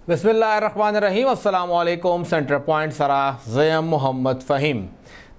बिस्मिल्लाहिर्रहमानिर्रहीम। अस्सलाम वालेकुम। सेंटर पॉइंट सरा ज़ैम मोहम्मद फ़हीम।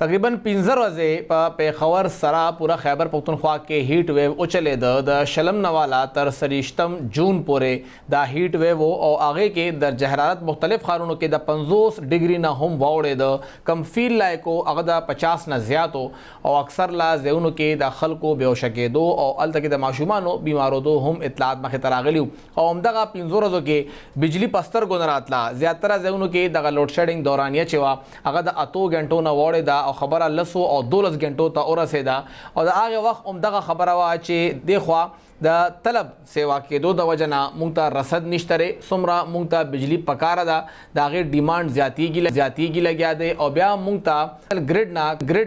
तकरीबन 15 रोज़े पेखवर सरा पूरा खैबर पख्तूनख्वा के हीट वेव उचले द शलम नवाला तर सरिश्तम जून पोरे द हीट वेव और आगे के दर्ज हरारत मुख्तलिफ खानों के द 50 डिग्री ना हम वाउड़े द कम फील लाए को अगदा 50 ना ज़्यादा और अक्सर ला जेउन के द खल को बेवशके दो और अल तक द माशुमानो बीमारों दो हम इतलात मख तरागलियो और उमदगा 15 रोज़ों के बिजली पस्तर गुनरातला ज़्यादा जेउन के दगा लोड शेडिंग दौरानिया चवा अगदा अतो घंटों ना वाउड़े दा और खबर लसो और 12 घंटों ता और रसेदा और आगे वक्त उमदगा खबर वा चे देखवा द तलब सेवा के दो दवजना मुंगता रसद निश्तरे सुमरा मुंगता बिजली पकारा दागे डिमांड ज्यादा की लग दे और ब्या मुंगता ग्रिड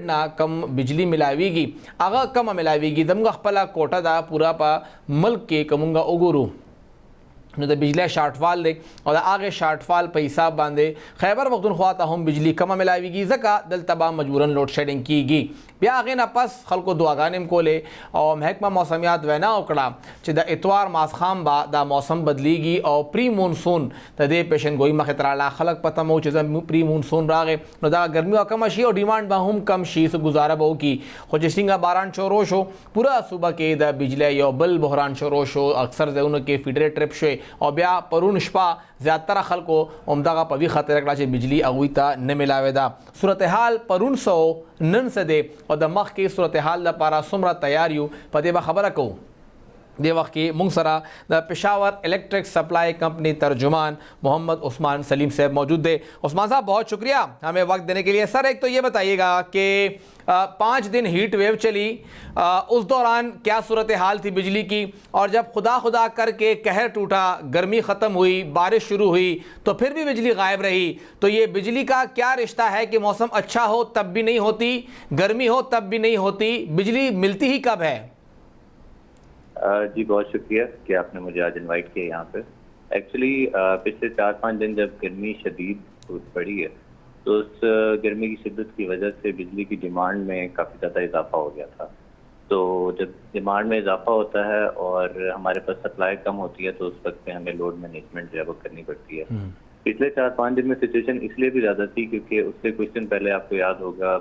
ना कम बिजली मिलावीगी आगा कम मिलावीगी दमगा खपला कोटा दा पूरा पा मुल्क के कमुंगा उगुरु न द बिजली शार्टफॉल दे और आगे शार्टफॉल पे हिसाब बांधे खैबर पख्तूनख्वा ता हम बिजली कम मिलावीगी ज़का दल तबा मजबूरन लोड शेडिंग कीगी ब्या आगे ना पस खल को दुआगानिम कोले और महकमा मौसमियात वैना उकड़ा च द इतवार मासखाम बा द मौसम बदलीगी और प्री मानसून तदे पेशन गोई मखतराला खलक पता मो च प्री मानसून रागे न दा गर्मी कम शी और डिमांड बा हम कम शी से गुजारा बो की खुजिसिंगा बारान शोरोश हो पूरा सुबह के द बिजली यो बल बहरान शोरोश हो अक्सर जउन के फीडरे ट्रिप शे और ब्या परून शपा ज़्यादा खल को उमदा पवी खतर कड़ा बिजली अगुईता न मिलावेदा सूरत हाल परून सो नन सदे और द मख की सूरत हाल द पारा सुमरा तैयारियों पदे बा खबर को दे वक्त की मुंगसरा द पेशावर इलेक्ट्रिक सप्लाई कंपनी तर्जुमान मोहम्मद उस्मान सलीम साहब मौजूद थे। उस्मान साहब बहुत शुक्रिया हमें वक्त देने के लिए। सर एक तो ये बताइएगा कि 5 दिन हीट वेव चली, उस दौरान क्या सूरत हाल थी बिजली की, और जब खुदा करके कहर टूटा, गर्मी ख़त्म हुई, बारिश शुरू हुई तो फिर भी बिजली गायब रही, तो ये बिजली का क्या रिश्ता है कि मौसम अच्छा हो तब भी नहीं होती, गर्मी हो तब भी नहीं होती, बिजली मिलती ही कब है? जी बहुत शुक्रिया कि आपने मुझे आज इनवाइट किया यहाँ पे। एक्चुअली पिछले 4-5 दिन जब गर्मी शदीद पड़ी है तो उस गर्मी की शिद्दत की वजह से बिजली की डिमांड में काफ़ी ज़्यादा इजाफा हो गया था। तो जब डिमांड में इजाफा होता है और हमारे पास सप्लाई कम होती है तो उस वक्त पे हमें लोड मैनेजमेंट जो है वो करनी पड़ती है। पिछले 4-5 दिन में सिचुएशन इसलिए भी ज़्यादा थी क्योंकि उससे कुछ दिन पहले आपको याद होगा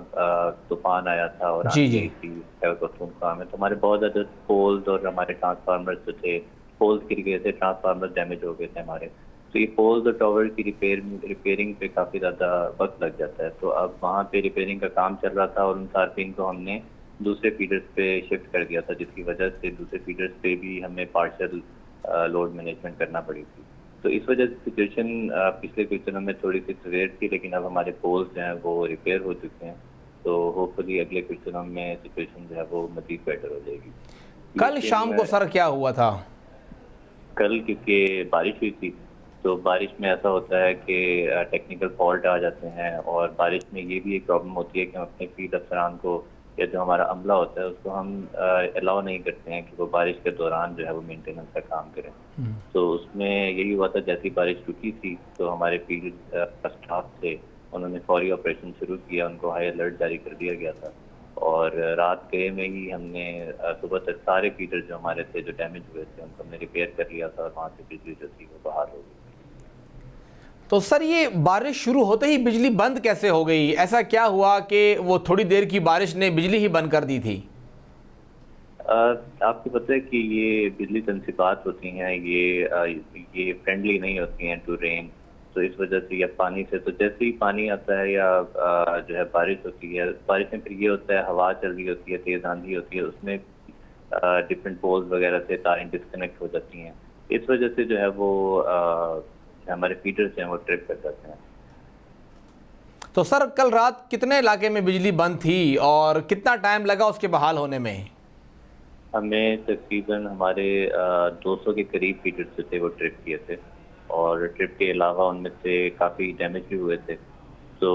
तूफान आया था और पख्तूनख्वा में, तो हमारे बहुत ज़्यादा पोल्स और हमारे ट्रांसफार्मर्स जो थे, पोल्स गिर गए थे, ट्रांसफार्मर डैमेज हो गए थे हमारे। तो ये पोल्स और टावर की रिपेयरिंग पे काफ़ी ज़्यादा वक्त लग जाता है। तो अब वहाँ पे रिपेयरिंग का काम चल रहा था और उन सार्फिन को हमने दूसरे फीडर्स पे शिफ्ट कर दिया था, जिसकी वजह से दूसरे फीडर्स पे भी हमें पार्शल लोड मैनेजमेंट करना पड़ी थी। तो इस वजह से सिचुएशन पिछले कुछ दिनों में थोड़ी सी सवेयर थी, लेकिन अब हमारे पोल्स जो हैं वो रिपेयर हो चुके हैं, तो होपफुली अगले कुछ दिनों में सिचुएशन जो है वो मज़ीद बेटर हो जाएगी। कल शाम को सर क्या हुआ था? कल क्योंकि बारिश हुई थी, तो बारिश में ऐसा होता है कि टेक्निकल फॉल्ट आ जाते हैं, और बारिश में ये भी एक प्रॉब्लम होती है कि हम अपने फील्ड अफसरान को या जो हमारा अमला होता है उसको हम अलाउ नहीं करते हैं कि वो बारिश के दौरान जो है वो मेंटेनेंस का काम करें। तो उसमें यही हुआ था, जैसी बारिश रुकी थी तो हमारे फील्ड स्टाफ से उन्होंने फौरी ऑपरेशन शुरू किया, उनको हाई अलर्ट जारी कर दिया गया था, और रात गए में ही हमने सुबह तक सारे फीडर जो हमारे थे जो डैमेज हुए थे उनको हमने रिपेयर कर लिया था, और वहाँ से बिजली जो थी वो बहाल हो गई। तो सर ये बारिश शुरू होते ही बिजली बंद कैसे हो गई? ऐसा क्या हुआ कि वो थोड़ी देर की बारिश ने बिजली ही बंद कर दी थी? आपको पता है कि ये बिजली तनसीबात होती हैं, ये फ्रेंडली नहीं होती हैं टू रेन, तो इस वजह से या पानी से, तो जैसे ही पानी आता है या जो है बारिश होती है, बारिश में फिर ये होता है हवा चल रही होती है, तेज़ आंधी होती है, उसमें डिफरेंट पोल्स वगैरह से तारें डिस्कनेक्ट हो जाती हैं, इस वजह से जो है वो हमारे फीडर्स हैं वो ट्रिप कर जाते हैं। तो सर कल रात कितने इलाके में बिजली बंद थी और कितना टाइम लगा उसके बहाल होने में? हमें तकरीबन हमारे 200 के करीब फीडर्स जो थे वो ट्रिप किए थे, और ट्रिप के अलावा उनमें से काफ़ी डैमेज भी हुए थे। तो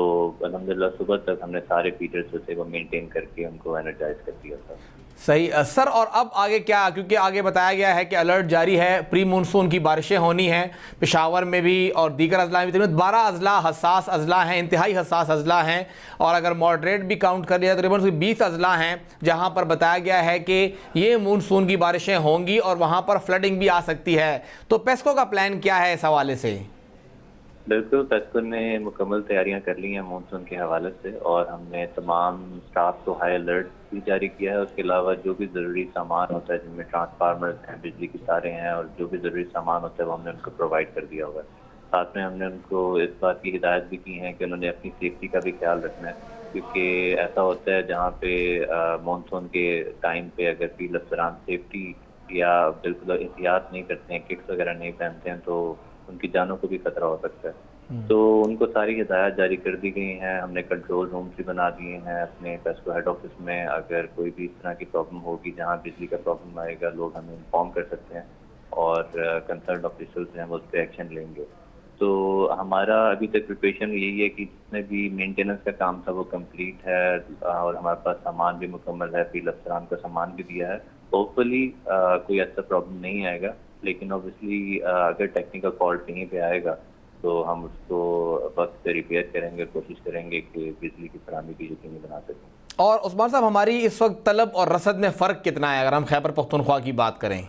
अल्हम्दुलिल्लाह सुबह तक हमने सारे फीडर्स जो थे वो मेंटेन करके उनको एनर्जाइज कर दिया था। सही सर, और अब आगे क्या? क्योंकि आगे बताया गया है कि अलर्ट जारी है, प्री मानसून की बारिशें होनी हैं पेशावर में भी और दीगर अजला में। 12 अजला हसास अजला हैं, इंतहाई हसास अजला हैं, और अगर मॉडरेट भी काउंट कर लिया तो तकरीबन 20 अजला हैं जहां पर बताया गया है कि ये मानसून की बारिशें होंगी और वहां पर फ्लडिंग भी आ सकती है। तो पेस्को का प्लान क्या है इस हवाले से? بالکل پیسکو نے مکمل تیاریاں کر لی ہیں مانسون کے حوالے سے، اور ہم نے تمام سٹاف کو ہائی الرٹ بھی جاری کیا ہے۔ اس کے علاوہ جو بھی ضروری سامان ہوتا ہے، جن میں ٹرانسفارمرز ہیں، بجلی کی تاریں ہیں، اور جو بھی ضروری سامان ہوتا ہے وہ ہم نے ان کو پرووائڈ کر دیا ہوا ہے۔ ساتھ میں ہم نے ان کو اس بات کی ہدایت بھی کی ہے کہ انہوں نے اپنی سیفٹی کا بھی خیال رکھنا ہے، کیونکہ ایسا ہوتا ہے جہاں پہ مانسون کے ٹائم پہ اگر فیلڈ افسران سیفٹی یا بالکل احتیاط نہیں کرتے ہیں، کٹس وغیرہ نہیں پہنتے ہیں، تو ان کی جانوں کو بھی خطرہ ہو سکتا ہے۔ تو ان کو ساری ہدایات جاری کر دی گئی ہیں۔ ہم نے کنٹرول روم بھی بنا دیے ہیں اپنے پیسکو ہیڈ آفس میں۔ اگر کوئی بھی اس طرح کی پرابلم ہوگی، جہاں بجلی کا پرابلم آئے گا، لوگ ہمیں انفارم کر سکتے ہیں، اور کنسرنڈ آفیشلز ہیں وہ اس پہ ایکشن لیں گے۔ تو ہمارا ابھی تک پریپریشن یہی ہے کہ جتنے بھی مینٹیننس کا کام تھا وہ کمپلیٹ ہے، اور ہمارے پاس سامان بھی مکمل ہے، فیلڈ افسران کا سامان بھی دیا ہے۔ ہوپ فلی کوئی ایسا پرابلم نہیں آئے گا، لیکن اوبیسلی اگر ٹیکنیکل فالٹ کہیں پہ آئے گا تو ہم اس کو وقت پہ ریپیئر کریں گے، کوشش کریں گے کہ بجلی کی فراہمی بھی یقینی بنا سکیں۔ اور عثمان صاحب، ہماری اس وقت طلب اور رسد میں فرق کتنا ہے اگر ہم خیبر پختونخوا کی بات کریں؟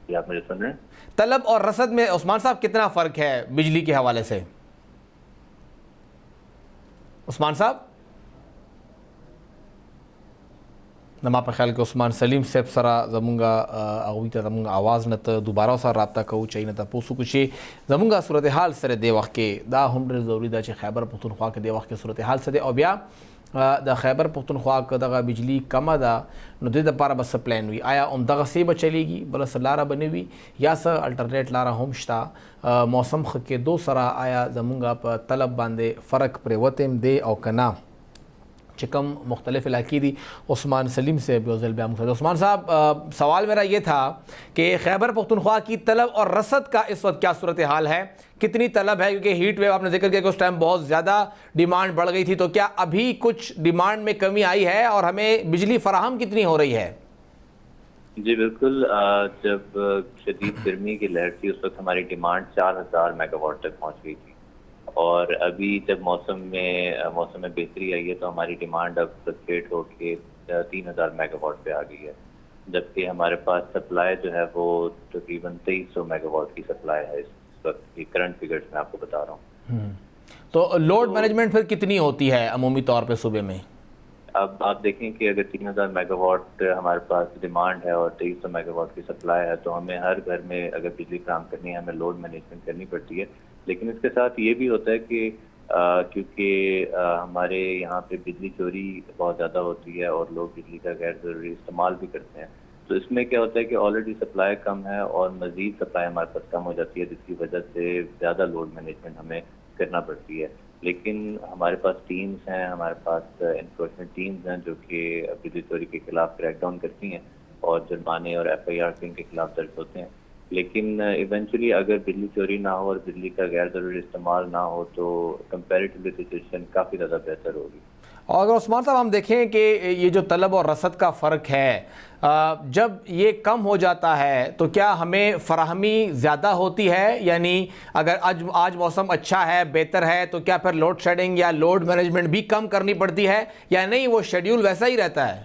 یہ آپ مجھے سن رہے ہیں؟ طلب اور رسد میں عثمان صاحب کتنا فرق ہے بجلی کے حوالے سے؟ عثمان صاحب نما په خیال کې عثمان سلیم صاحب سره زمونږه هغوی ته زمونږ آواز نه ته دوباره سره رابطه کوو چې نه تاسو کو چې زمونږه صورتحال سره د وخت کې دا هم ډېر ضروری ده چې خیبر پختونخوا کې د وخت کې صورتحال څه دی، او بیا د خیبر پختونخوا کې دغه بجلی کمه ده نو د لپاره به څه پلان وي؟ آیا همدغه سی به چلیږي، بله څه لاره به نه وي، یا څه الټرنیټ لاره هم شته؟ موسم ښه کېدو سره آیا زمونږه په طلب باندې فرق پرېوتی هم دی او که نه؟ چې کوم مختلف علاقے دی عثمان سلیم سے بوزل بیا مختلف۔ عثمان صاحب، سوال میرا یہ تھا کہ خیبر پختونخوا کی طلب اور رسد کا اس وقت کیا صورتحال ہے، کتنی طلب ہے؟ کیونکہ ہیٹ ویو آپ نے ذکر کیا کہ اس ٹائم بہت زیادہ ڈیمانڈ بڑھ گئی تھی، تو کیا ابھی کچھ ڈیمانڈ میں کمی آئی ہے اور ہمیں بجلی فراہم کتنی ہو رہی ہے؟ جی بالکل، جب شدید گرمی کی لہر تھی اس وقت ہماری ڈیمانڈ 4000 میگا واٹ تک پہنچ گئی تھی، اور ابھی جب موسم میں بہتری آئی ہے تو ہماری ڈیمانڈ اب فلکچویٹ ہو کے 3000 میگا واٹ پہ آ گئی ہے، جبکہ ہمارے پاس سپلائی جو ہے وہ تقریباً 2300 میگا واٹ کی سپلائی ہے اس وقت کی کرنٹ فگرز میں آپ کو بتا رہا ہوں۔ تو لوڈ مینجمنٹ پھر کتنی ہوتی ہے عمومی طور پہ صوبے میں؟ اب آپ دیکھیں کہ اگر 3000 میگا واٹ ہمارے پاس ڈیمانڈ ہے اور 2300 میگا واٹ کی سپلائی ہے، تو ہمیں ہر گھر میں اگر بجلی فراہم کرنی ہے ہمیں لوڈ مینجمنٹ کرنی پڑتی ہے۔ لیکن اس کے ساتھ یہ بھی ہوتا ہے کہ کیونکہ ہمارے یہاں پہ بجلی چوری بہت زیادہ ہوتی ہے اور لوگ بجلی کا غیر ضروری استعمال بھی کرتے ہیں، تو اس میں کیا ہوتا ہے کہ آلریڈی سپلائی کم ہے اور مزید سپلائی ہمارے پاس کم ہو جاتی ہے، جس کی وجہ سے زیادہ لوڈ مینجمنٹ ہمیں کرنا پڑتی ہے۔ لیکن ہمارے پاس ٹیمز ہیں، ہمارے پاس انفورسمنٹ ٹیمز ہیں جو کہ بجلی چوری کے خلاف کریک ڈاؤن کرتی ہیں اور جرمانے اور ایف آئی آر کے خلاف درج ہوتے ہیں۔ لیکن ایونچولی اگر بجلی چوری نہ ہو اور بجلی کا غیر ضروری استعمال نہ ہو تو کمپیریٹیولی سچویشن کافی زیادہ بہتر ہوگی۔ اور اگر عثمان صاحب ہم دیکھیں کہ یہ جو طلب اور رسد کا فرق ہے، جب یہ کم ہو جاتا ہے تو کیا ہمیں فراہمی زیادہ ہوتی ہے؟ یعنی اگر آج موسم اچھا ہے، بہتر ہے، تو کیا پھر لوڈ شیڈنگ یا لوڈ مینجمنٹ بھی کم کرنی پڑتی ہے یا نہیں، وہ شیڈیول ویسا ہی رہتا ہے؟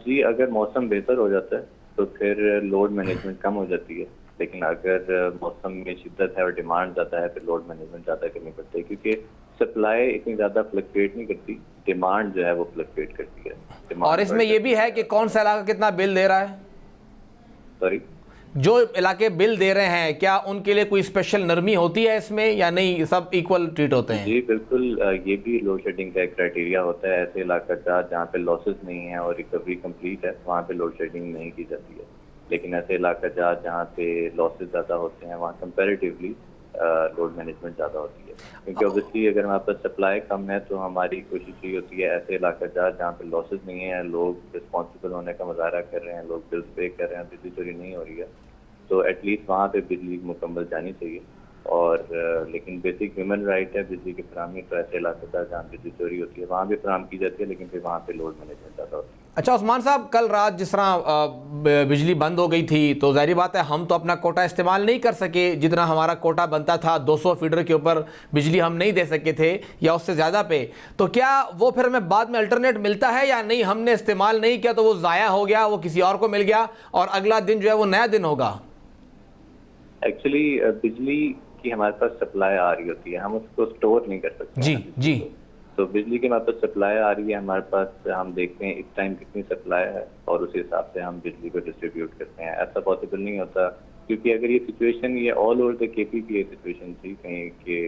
جی اگر موسم بہتر ہو جاتا ہے تو پھر لوڈ مینجمنٹ کم ہو جاتی ہے، لیکن اگر موسم میں شدت ہے اور ڈیمانڈ زیادہ ہے پھر لوڈ مینجمنٹ زیادہ کرنی پڑتی ہے، کیونکہ سپلائی اتنی زیادہ فلکچویٹ نہیں کرتی، ڈیمانڈ جو ہے وہ فلکچویٹ کرتی ہے۔ اور اس میں یہ بھی ہے کہ کون سا علاقہ کتنا بل دے رہا ہے؟ سوری، جو علاقے بل دے رہے ہیں کیا ان کے لیے کوئی اسپیشل نرمی ہوتی ہے اس میں یا نہیں، سب ایکول ٹریٹ ہوتے ہیں؟ جی بالکل، یہ بھی لوڈ شیڈنگ کا ایک کرائٹیریا ہوتا ہے۔ ایسے علاقہ جہاں پہ لاسز نہیں ہیں اور ریکوری کمپلیٹ ہے وہاں پہ لوڈ شیڈنگ نہیں کی جاتی ہے، لیکن ایسے علاقہ جہاں پہ لاسز زیادہ ہوتے ہیں وہاں کمپیریٹیولی لوڈ مینجمنٹ زیادہ ہوتی ہے، کیونکہ اوبیسلی اگر ہمارے پاس سپلائی کم ہے تو ہماری کوشش یہ ہوتی ہے ایسے علاقہ جہاں پہ لاسز نہیں ہیں، لوگ رسپانسبل ہونے کا مظاہرہ کر رہے ہیں، لوگ بلز پے کر رہے ہیں، بجلی چوری نہیں ہو رہی ہے، تو ایٹ لیسٹ وہاں پہ بجلی مکمل جانی چاہیے۔ اور لیکن بیسک ہیومن رائٹ ہے بجلی کی فراہمی، تو ایسے علاقے جہاں بجلی چوری ہوتی ہے وہاں بھی فراہم کی جاتی ہے، لیکن پھر وہاں پہ لوڈ مینجمنٹ زیادہ ہوتی ہے۔ اچھا عثمان صاحب، کل رات جس طرح بجلی بند ہو گئی تھی تو ظاہری بات ہے ہم تو اپنا کوٹا استعمال نہیں کر سکے، جتنا ہمارا کوٹا بنتا تھا 200 فیڈر کے اوپر بجلی ہم نہیں دے سکے تھے یا اس سے زیادہ پہ، تو کیا وہ پھر ہمیں بعد میں الٹرنیٹ ملتا ہے یا نہیں؟ ہم نے استعمال نہیں کیا تو وہ ضائع ہو گیا، وہ کسی اور کو مل گیا اور اگلا دن جو ہے وہ نیا دن ہوگا؟ ایکچولی بجلی کی ہمارے پاس سپلائی آ رہی ہوتی ہے, ہم اس کو اسٹور نہیں کر سکتے. جی جی. تو بجلی کی ہمارے پاس سپلائی آ رہی ہے, ہمارے پاس ہم دیکھتے ہیں اس ٹائم کتنی سپلائی ہے اور اسی حساب سے ہم بجلی کو ڈسٹریبیوٹ کرتے ہیں. ایسا پاسبل نہیں ہوتا کیونکہ اگر یہ سچویشن یہ آل اوور دا کے پی کی سچویشن تھی کہیں کہ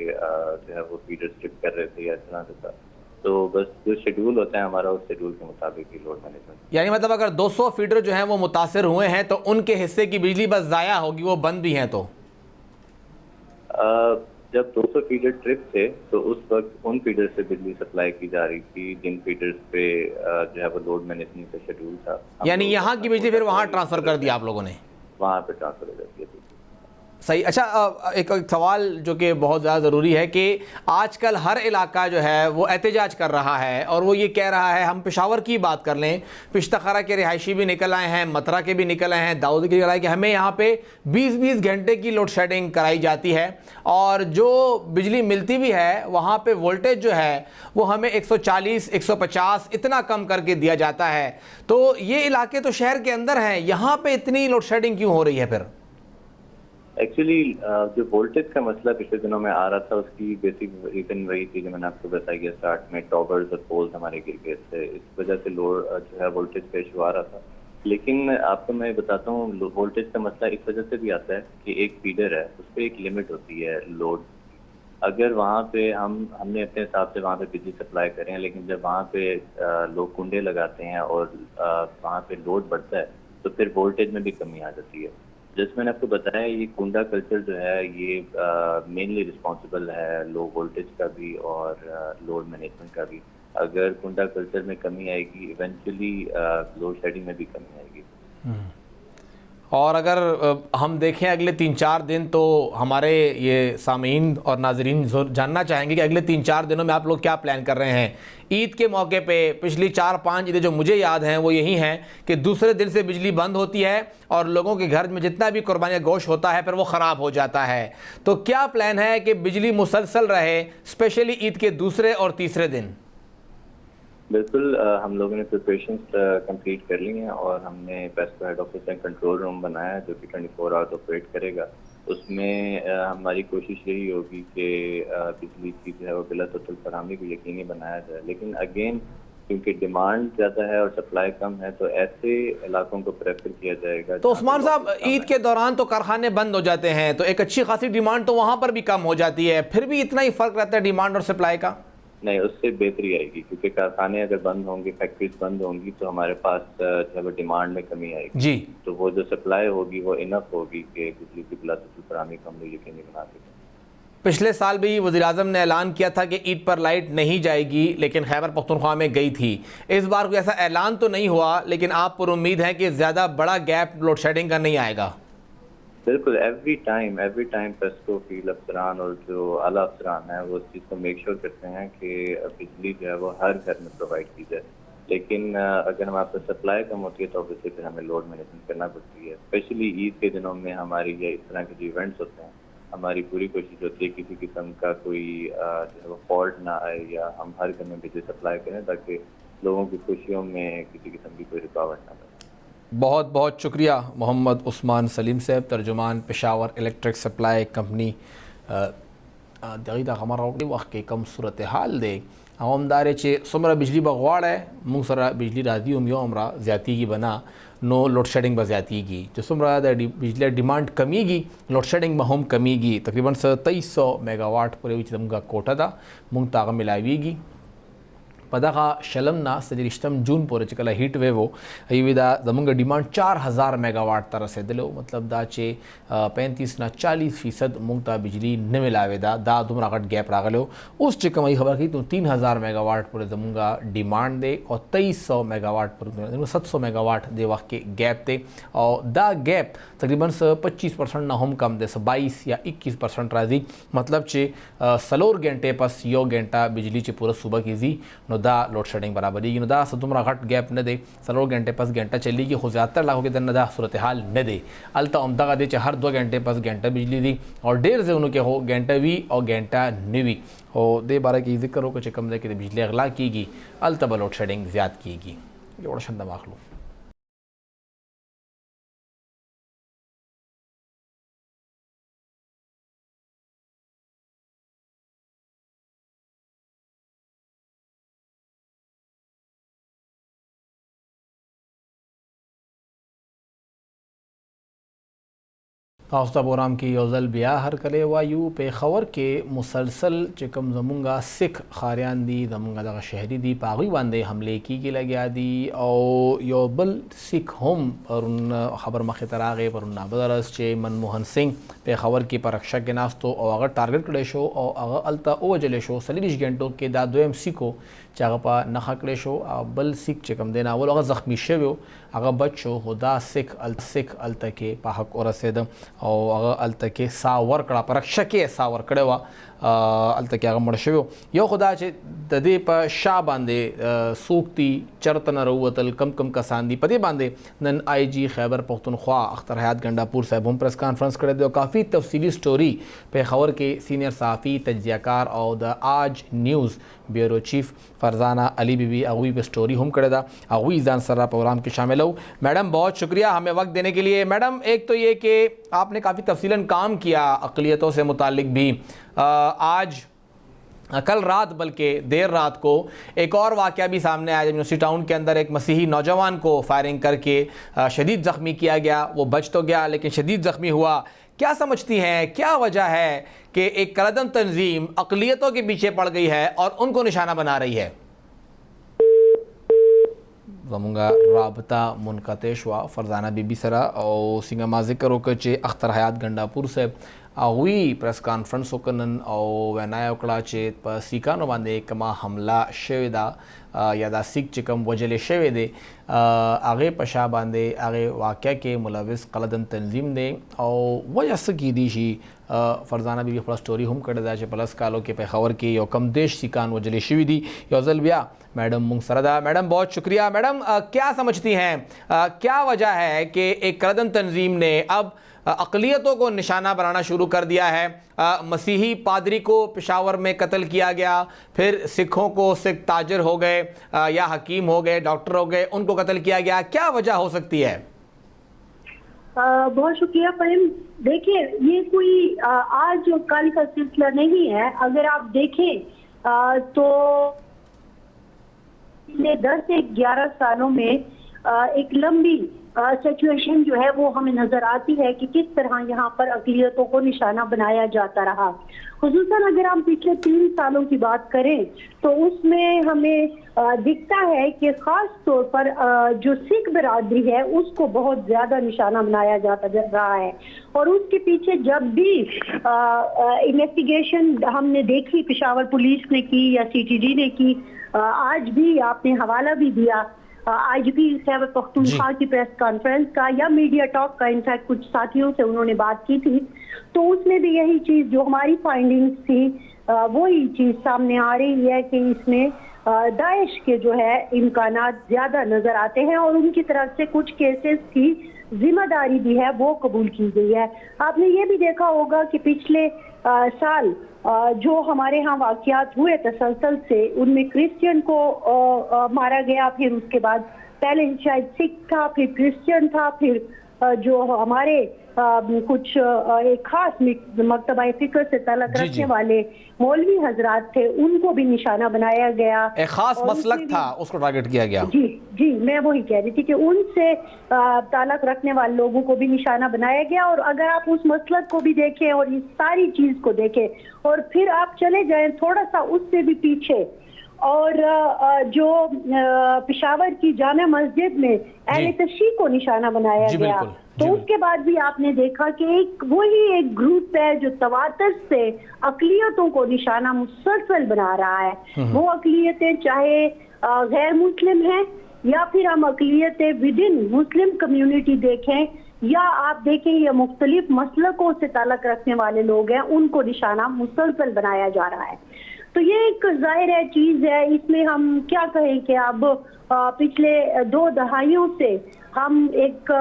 جو ہے وہ فیڈر اسٹرپ کر رہے تھے یا اس طرح سے تھا, تو بس جو شیڈول ہوتا ہے ہمارا اس شیڈول کے مطابق ہی لوڈ مینجمنٹ. یعنی مطلب اگر 200 فیڈر جو ہیں وہ متاثر ہوئے ہیں تو ان کے حصے کی بجلی بس ضائع ہوگی, وہ بند بھی ہیں تو جب 200 فیڈر ٹرپ تھے تو اس وقت ان فیڈر سے بجلی سپلائی کی جا رہی تھی جن فیڈرز پہ جو ہے وہ لوڈ مینجمنٹ کا شیڈول تھا. یعنی یہاں کی بجلی پھر وہاں ٹرانسفر کر دیا آپ لوگوں نے, وہاں پہ ٹرانسفر ہو جاتی ہے. صحیح. اچھا, ایک سوال جو کہ بہت زیادہ ضروری ہے کہ آج کل ہر علاقہ جو ہے وہ احتجاج کر رہا ہے اور وہ یہ کہہ رہا ہے, ہم پشاور کی بات کر لیں, پشتخارہ کے رہائشی بھی نکل آئے ہیں, متھرا کے بھی نکل آئے ہیں, داؤد کے نکل آئے کہ ہمیں یہاں پہ 20-20 گھنٹے کی لوڈ شیڈنگ کرائی جاتی ہے اور جو بجلی ملتی بھی ہے وہاں پہ وولٹیج جو ہے وہ ہمیں 140-150 اتنا کم کر کے دیا جاتا ہے. تو یہ علاقے تو شہر کے اندر ہیں, یہاں پہ اتنی لوڈ شیڈنگ کیوں ہو رہی ہے پھر؟ ایکچولی جو وولٹیج کا مسئلہ پچھلے دنوں میں آ رہا تھا اس کی بیسک ریزن وہی تھی جو میں نے آپ کو بتائی ہے اسٹارٹ میں, ٹاورز اور پولز ہمارے گر گئے تھے, اس وجہ سے لوڈ جو ہے وولٹیج کا ایشو آ رہا تھا. لیکن آپ کو میں بتاتا ہوں وولٹیج کا مسئلہ اس وجہ سے بھی آتا ہے کہ ایک فیڈر ہے اس پہ ایک لمٹ ہوتی ہے لوڈ. اگر وہاں پہ ہم نے اپنے حساب سے وہاں پہ بجلی سپلائی کریں لیکن جب وہاں پہ لوگ کنڈے لگاتے ہیں اور وہاں پہ لوڈ بڑھتا ہے تو پھر وولٹیج میں بھی کمی آ جاتی ہے. جیسے میں نے آپ کو بتایا یہ کنڈا کلچر جو ہے یہ مینلی رسپانسبل ہے لو وولٹیج کا بھی اور لوڈ مینجمنٹ کا بھی. اگر کنڈا کلچر میں کمی آئے گی ایونچولی لوڈ شیڈنگ میں بھی کمی آئے گی. اور اگر ہم دیکھیں اگلے 3-4 دن تو ہمارے یہ سامعین اور ناظرین جاننا چاہیں گے کہ اگلے 3-4 دنوں میں آپ لوگ کیا پلان کر رہے ہیں. عید کے موقع پہ پچھلی 4-5 عیدیں جو مجھے یاد ہیں وہ یہی ہیں کہ دوسرے دن سے بجلی بند ہوتی ہے اور لوگوں کے گھر میں جتنا بھی قربانی گوشت ہوتا ہے پھر وہ خراب ہو جاتا ہے. تو کیا پلان ہے کہ بجلی مسلسل رہے اسپیشلی عید کے دوسرے اور تیسرے دن؟ بالکل, ہم لوگوں نے پریپریشنز کمپلیٹ کر لی ہیں اور ہم نے پیسکو ہیڈ آفس میں کنٹرول روم بنایا ہے جو کہ 24 آورس آپریٹ کرے گا. اس میں ہماری کوشش یہی ہوگی کہ بجلی کی جو ہے وہ بلا تعطل فراہمی کو یقینی بنایا جائے. لیکن اگین کیونکہ ڈیمانڈ زیادہ ہے اور سپلائی کم ہے تو ایسے علاقوں کو پریفر کیا جائے گا. تو عثمان صاحب, عید کے دوران تو کارخانے بند ہو جاتے ہیں تو ایک اچھی خاصی ڈیمانڈ تو وہاں پر بھی کم ہو جاتی ہے, پھر بھی اتنا ہی فرق رہتا ہے ڈیمانڈ اور سپلائی کا؟ نہیں, اس سے بہتری آئے گی کیونکہ کارخانے اگر بند ہوں گے, فیکٹریز بند ہوں گی تو ہمارے پاس جو ہے ڈیمانڈ میں کمی آئے گی. جی, تو وہ جو سپلائی ہوگی وہ انف ہوگی کہ بجلی کی بلا تعطل فراہمی کو ہم لوگ یقینی بنا سکیں. پچھلے سال بھی وزیر اعظم نے اعلان کیا تھا کہ عید پر لائٹ نہیں جائے گی لیکن خیبر پختونخوا میں گئی تھی. اس بار کوئی ایسا اعلان تو نہیں ہوا لیکن آپ پر امید ہے کہ زیادہ بڑا گیپ لوڈ شیڈنگ کا نہیں آئے گا؟ بالکل, ایوری ٹائم پیسکو فیلڈ افسران اور جو اعلیٰ افسران ہیں وہ اس چیز کو میک شور کرتے ہیں کہ بجلی جو ہے وہ ہر گھر میں پرووائڈ کی جائے. لیکن اگر ہمارے پاس سپلائی کم ہوتی ہے تو obviously پھر ہمیں لوڈ مینجمنٹ کرنا پڑتی ہے. اسپیشلی عید کے دنوں میں ہماری یہ اس طرح کے جو ایونٹس ہوتے ہیں ہماری پوری کوشش ہوتی ہے کسی قسم کا کوئی جو ہے وہ فالٹ نہ آئے یا ہم ہر گھر میں بجلی سپلائی کریں تاکہ لوگوں کی خوشیوں میں کسی قسم کی کوئی رکاوٹ نہ بنے. بہت بہت شکریہ محمد عثمان سلیم صاحب, ترجمان پشاور الیکٹرک سپلائی کمپنی. دغیدہ ہمارا وقت کے کم صورتحال دے عوامدار چے سمرا بجلی بغواڑ ہے مونگ سرا بجلی راضی یو عمرہ زیادتی کی بنا نو لوڈ شیڈنگ بزیاتی گی جو سمرا بجلی ڈیمانڈ کمی گی لوڈ شیڈنگ بہم کمی گی تقریباً 2300 میگا واٹ پورے وچ کا کوٹا دا مونگ تاغ ملاوی گی. پدغه شلمنا سجریشتم جون پورې چې کله هیټ ویو ایوی دا زمونږ ډیمانډ 4000 میگا واټ ته رسیدلو, مطلب دا چې 35 نه 40% مونږ ته بجلی نه ملاوي دا دومره غټ گیپ راغلو. اوس چې کومه خبر کی تو 3000 میگا واټ پورې زمونږ ډیمانډ دی او 2300 میگا واټ پورې 700 میگا واټ دی وخت کې گیپ دی او دا گیپ تقریباً 25% نه هم کم دی, 22 یا 21% راځي. مطلب چې سلور غنټه پس یو غنټه بجلی چې پوره صبح کې زی نو دا لوڈ شیڈنگ برابریږي. نو دا ستومره غټ گیپ نه دی, سلور غنټه پس غنټه چلیږي خو زیاتره علاقو کې دنه دا صورتحال نه دی. الته همدغه دی چې هر 2 غنټه پس غنټه بجلی دی او ډیر ځایونو کې هو غنټه وی او غنټه نه وی او دې باره کې ذکر وکړو چې کوم ځای کې د بجلی اغلا کیږي الته به لوډ شیډنګ زیات کیږي. جوړ شند ماخلو تاسو پروگرام کې یو ځل بیا هر کله وایو پیښور کې مسلسل چې کوم زمونږه سکھ خاریان دي زمونږه دغه شهري دي په هغوی باندې حملې کېږي لګیا دي او یو بل سکھ هم پرون خبر مخې ته راغی پرون نابدرس چې منموهن سنگھ پیښور کې په رکشه کې ناستو او هغه ټارګټ کړی شو او هغه هلته ووژلی شو 40 غنټو کې دا دویم سکھ و چې هغه په نښه کړی شو او بل سکھ چې کوم دی ناول هغه زخمی شوی و هغه بچ شو خو دا سکھ هلته کې په حق ورسېده او هغه هلته کې ساه ورکړه په رکشه کې ساه ورکړې وه هلته کې هغه مړ شوی یو خو دا چې د دې په شا باندې څوک دي چرته نه راووتل کم کسان دي په دې باندې نن آئی جی خیبر پختونخوا اختر حیات ګنډاپور صاحب هم پریس کانفرنس کړی دی او کافي تفصیلي سټوري پیښور کې سینئر صحافي تجزیه کار او د آج نیوز بیورو چیف فرزانہ علی بی بی اغوی پہ سٹوری ہم کرے دا اغوی زان سرہ پروگرام کے شامل ہو میڈم بہت شکریہ ہمیں وقت دینے کے لیے میڈم ایک تو یہ کہ آپ نے کافی تفصیلاً کام کیا اقلیتوں سے متعلق بھی آج کل رات بلکہ دیر رات کو ایک اور واقعہ بھی سامنے آیا یونیورسٹی ٹاؤن کے اندر ایک مسیحی نوجوان کو فائرنگ کر کے شدید زخمی کیا گیا وہ بچ تو گیا لیکن شدید زخمی ہوا کیا سمجھتی ہیں کیا وجہ ہے کہ ایک کلدم تنظیم اقلیتوں کے پیچھے پڑ گئی ہے اور ان کو نشانہ بنا رہی ہے زمونگا رابطہ منقطع شوا فرزانہ بی بی سرا او سنگا ما ذکر وکړه چې اختر حیات ګنډاپور صاحب هغوی پریس کانفرنس وکړنن او وینا یې وکړه چې په سیکانو باندې کومه حمله شوې ده یا دا سیک چې کوم وژلی شوی دی هغې په شا باندې هغې واقعه کې ملوث قلدم تنظیم دی او وجه څه کیدی شي فرزانہ بی بی خپله سټوري هم کړې ده چې په لس کالو کې پیښور کې یو کم دیش سیکان وژلی شوي دي یو ځل بیا میڈم مونږ سره ده میڈم بہت شکریہ میڈم کیا سمجھتی ہیں کیا وجہ ہے کہ ایک کلدم تنظیم نے اب اقلیتوں کو نشانہ بنانا شروع کر دیا ہے مسیحی پادری کو پشاور میں قتل کیا گیا پھر سکھوں کو سکھ تاجر ہو گئے یا حکیم ہو گئے ڈاکٹر ہو گئے ان کو قتل کیا گیا کیا وجہ ہو سکتی ہے بہت شکریہ فہم دیکھیں یہ کوئی آج کل کا سلسلہ نہیں ہے اگر آپ دیکھیں تو 10 سے 11 سالوں میں ایک لمبی سچویشن جو ہے وہ ہمیں نظر آتی ہے کہ کس طرح یہاں پر اقلیتوں کو نشانہ بنایا جاتا رہا خصوصاً اگر ہم پچھلے 3 سالوں کی بات کریں تو اس میں ہمیں دکھتا ہے کہ خاص طور پر جو سکھ برادری ہے اس کو بہت زیادہ نشانہ بنایا جاتا رہا ہے اور اس کے پیچھے جب بھی انویسٹیگیشن ہم نے دیکھی پشاور پولیس نے کی یا سی ٹی ڈی نے کی آج بھی آپ نے حوالہ بھی دیا آئی جی پی خیبر پختونخوا کی پریس کانفرنس کا یا میڈیا ٹاک کا انفیکٹ کچھ ساتھیوں سے انہوں نے بات کی تھی تو اس میں بھی یہی چیز جو ہماری فائنڈنگز تھی وہی چیز سامنے آ رہی ہے کہ اس میں داعش کے جو ہے امکانات زیادہ نظر آتے ہیں اور ان کی طرف سے کچھ کیسز کی ذمہ داری بھی ہے وہ قبول کی گئی ہے آپ نے یہ بھی دیکھا ہوگا کہ پچھلے سال جو ہمارے ہاں واقعات ہوئے تسلسل سے ان میں کرسچین کو مارا گیا پھر اس کے بعد پہلے شاید سکھ تھا پھر کرسچین تھا پھر جو ہمارے کچھ ایک خاص مکتبہ فکر سے تعلق رکھنے والے مولوی حضرات تھے ان کو بھی نشانہ بنایا گیا ایک خاص مسلک تھا اس کو ٹارگٹ کیا گیا جی میں وہی کہہ رہی تھی کہ ان سے تعلق رکھنے والے لوگوں کو بھی نشانہ بنایا گیا اور اگر آپ اس مسلک کو بھی دیکھیں اور اس ساری چیز کو دیکھیں اور پھر آپ چلے جائیں تھوڑا سا اس سے بھی پیچھے اور جو پشاور کی جامع مسجد میں اہل تشیع کو نشانہ بنایا گیا تو اس کے بعد بھی آپ نے دیکھا کہ وہی ایک گروپ ہے جو تواتر سے اقلیتوں کو نشانہ مسلسل بنا رہا ہے وہ اقلیتیں چاہے غیر مسلم ہیں یا پھر ہم اقلیتیں ودن مسلم کمیونٹی دیکھیں یا آپ دیکھیں یہ مختلف مسلکوں سے تعلق رکھنے والے لوگ ہیں ان کو نشانہ مسلسل بنایا جا رہا ہے تو یہ ایک ظاہر ہے چیز ہے اس میں ہم کیا کہیں کہ اب پچھلے 2 دہائیوں سے ہم ایک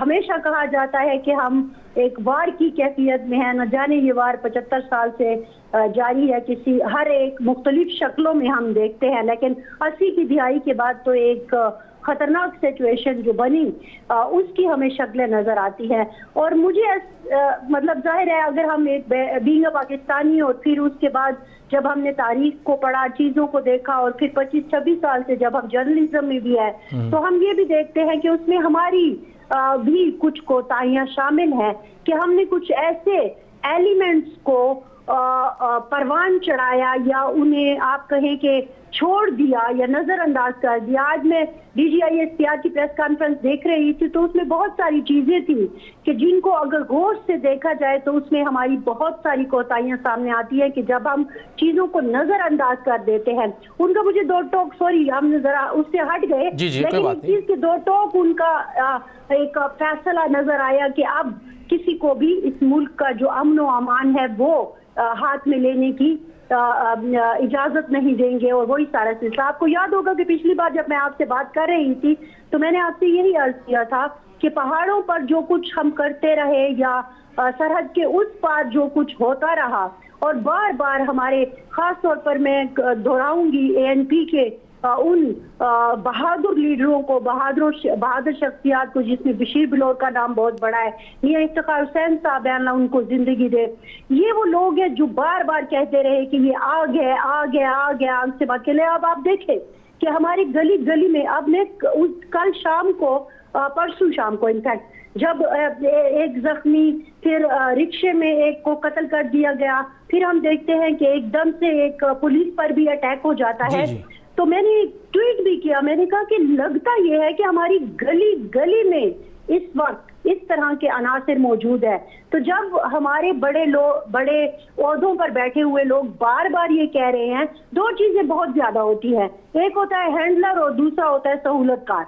ہمیشہ کہا جاتا ہے کہ ہم ایک وار کی کیفیت میں ہیں نہ جانے یہ وار 75 سال سے جاری ہے کسی ہر ایک مختلف شکلوں میں ہم دیکھتے ہیں لیکن 80 کی دہائی کے بعد تو ایک خطرناک سچویشن جو بنی اس کی ہمیں شکلیں نظر آتی ہیں اور مجھے مطلب ظاہر ہے اگر ہم ایک بینگ پاکستانی اور پھر اس کے بعد جب ہم نے تاریخ کو پڑھا چیزوں کو دیکھا اور پھر 25-26 سال سے جب ہم جرنلزم میں بھی ہے تو ہم یہ بھی دیکھتے ہیں کہ اس میں ہماری بھی کچھ کوتاہیاں شامل ہیں کہ ہم نے کچھ ایسے ایلیمنٹس کو پروان چڑھایا یا انہیں آپ کہیں کہ چھوڑ دیا یا نظر انداز کر دیا. آج میں ڈی جی آئی ایس پی آر کی پریس کانفرنس دیکھ رہی تھی تو اس میں بہت ساری چیزیں تھیں کہ جن کو اگر غور سے دیکھا جائے تو اس میں ہماری بہت ساری کوتاہیاں سامنے آتی ہے کہ جب ہم چیزوں کو نظر انداز کر دیتے ہیں. ان کا مجھے دو ٹوک، سوری ہم نے ذرا اس سے ہٹ گئے، لیکن ایک چیز کے دو ٹوک ان کا ایک فیصلہ نظر آیا کہ اب کسی کو بھی اس ملک کا جو امن و امان ہے وہ ہاتھ میں لینے کی اجازت نہیں دیں گے. اور وہی سارا سلسلہ آپ کو یاد ہوگا کہ پچھلی بار جب میں آپ سے بات کر رہی تھی تو میں نے آپ سے یہی عرض کیا تھا کہ پہاڑوں پر جو کچھ ہم کرتے رہے یا سرحد کے اس پار جو کچھ ہوتا رہا، اور بار بار ہمارے خاص طور پر میں دہراؤں گی اے این پی کے ان بہادر لیڈروں کو، بہادر شخصیات کو، جس میں بشیر بلور کا نام بہت بڑا ہے، میاں افتخار حسین صاحب اللہ ان کو زندگی دے. یہ وہ لوگ ہیں جو بار بار کہتے رہے کہ یہ آگ ہے، آگ ہے، آگ ہے، آگ سے بچے. اب آپ دیکھیں کہ ہماری گلی گلی میں، اب میں کل شام کو، پرسوں شام کو انفیکٹ، جب ایک زخمی، پھر رکشے میں ایک کو قتل کر دیا گیا، پھر ہم دیکھتے ہیں کہ ایک دم سے ایک پولیس پر بھی اٹیک ہو جاتا ہے. تو میں نے ٹویٹ بھی کیا، میں نے کہا کہ لگتا یہ ہے کہ ہماری گلی گلی میں اس وقت اس طرح کے عناصر موجود ہے. تو جب ہمارے بڑے عہدوں پر بیٹھے ہوئے لوگ بار بار یہ کہہ رہے ہیں، دو چیزیں بہت زیادہ ہوتی ہیں، ایک ہوتا ہے ہینڈلر اور دوسرا ہوتا ہے سہولت کار.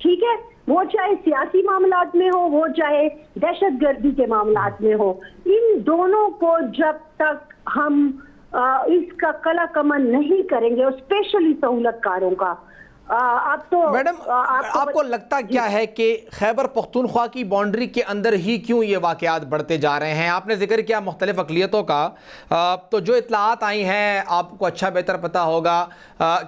ٹھیک ہے، وہ چاہے سیاسی معاملات میں ہو، وہ چاہے دہشت گردی کے معاملات میں ہو، ان دونوں کو جب تک ہم اس کا قلع کمن نہیں کریں گے، اور اسپیشلی سہولت کاروں کا. میڈم آپ کو لگتا کیا ہے کہ خیبر پختونخوا کی باؤنڈری کے اندر ہی کیوں یہ واقعات بڑھتے جا رہے ہیں؟ آپ نے ذکر کیا مختلف اقلیتوں کا، تو جو اطلاعات آئی ہیں آپ کو اچھا بہتر پتہ ہوگا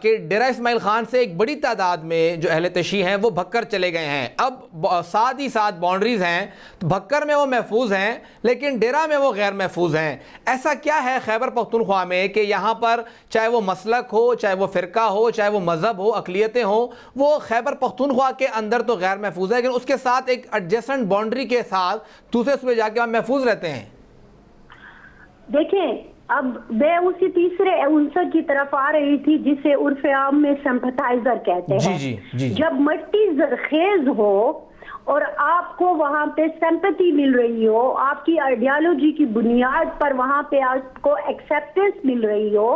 کہ ڈیرہ اسماعیل خان سے ایک بڑی تعداد میں جو اہل تشیع ہیں وہ بھکر چلے گئے ہیں. اب ساتھ ہی ساتھ باؤنڈریز ہیں، بھکر میں وہ محفوظ ہیں لیکن ڈیرہ میں وہ غیر محفوظ ہیں. ایسا کیا ہے خیبر پختونخوا میں کہ یہاں پر چاہے وہ مسلک ہو، چاہے وہ فرقہ ہو، چاہے وہ مذہب ہو، اقلیت ہوں، وہ خیبر پختونخوا کے اندر تو غیر محفوظ ہے لیکن اس کے ساتھ ایک ایڈجسٹنٹ باؤنڈری کے ساتھ دوسرے صوبے جا کے ہم محفوظ رہتے ہیں؟ دیکھیں، اب میں اسی تیسرے عنصر کی طرف آ رہی تھی جسے عرف عام میں سمپتھائزر کہتے ہیں. جب مٹی زرخیز ہو اور آپ کو وہاں پہ سمپتھی مل رہی ہو، آپ کی آئیڈیالوجی کی بنیاد پر وہاں پہ آپ کو ایکسیپٹنس مل رہی ہو،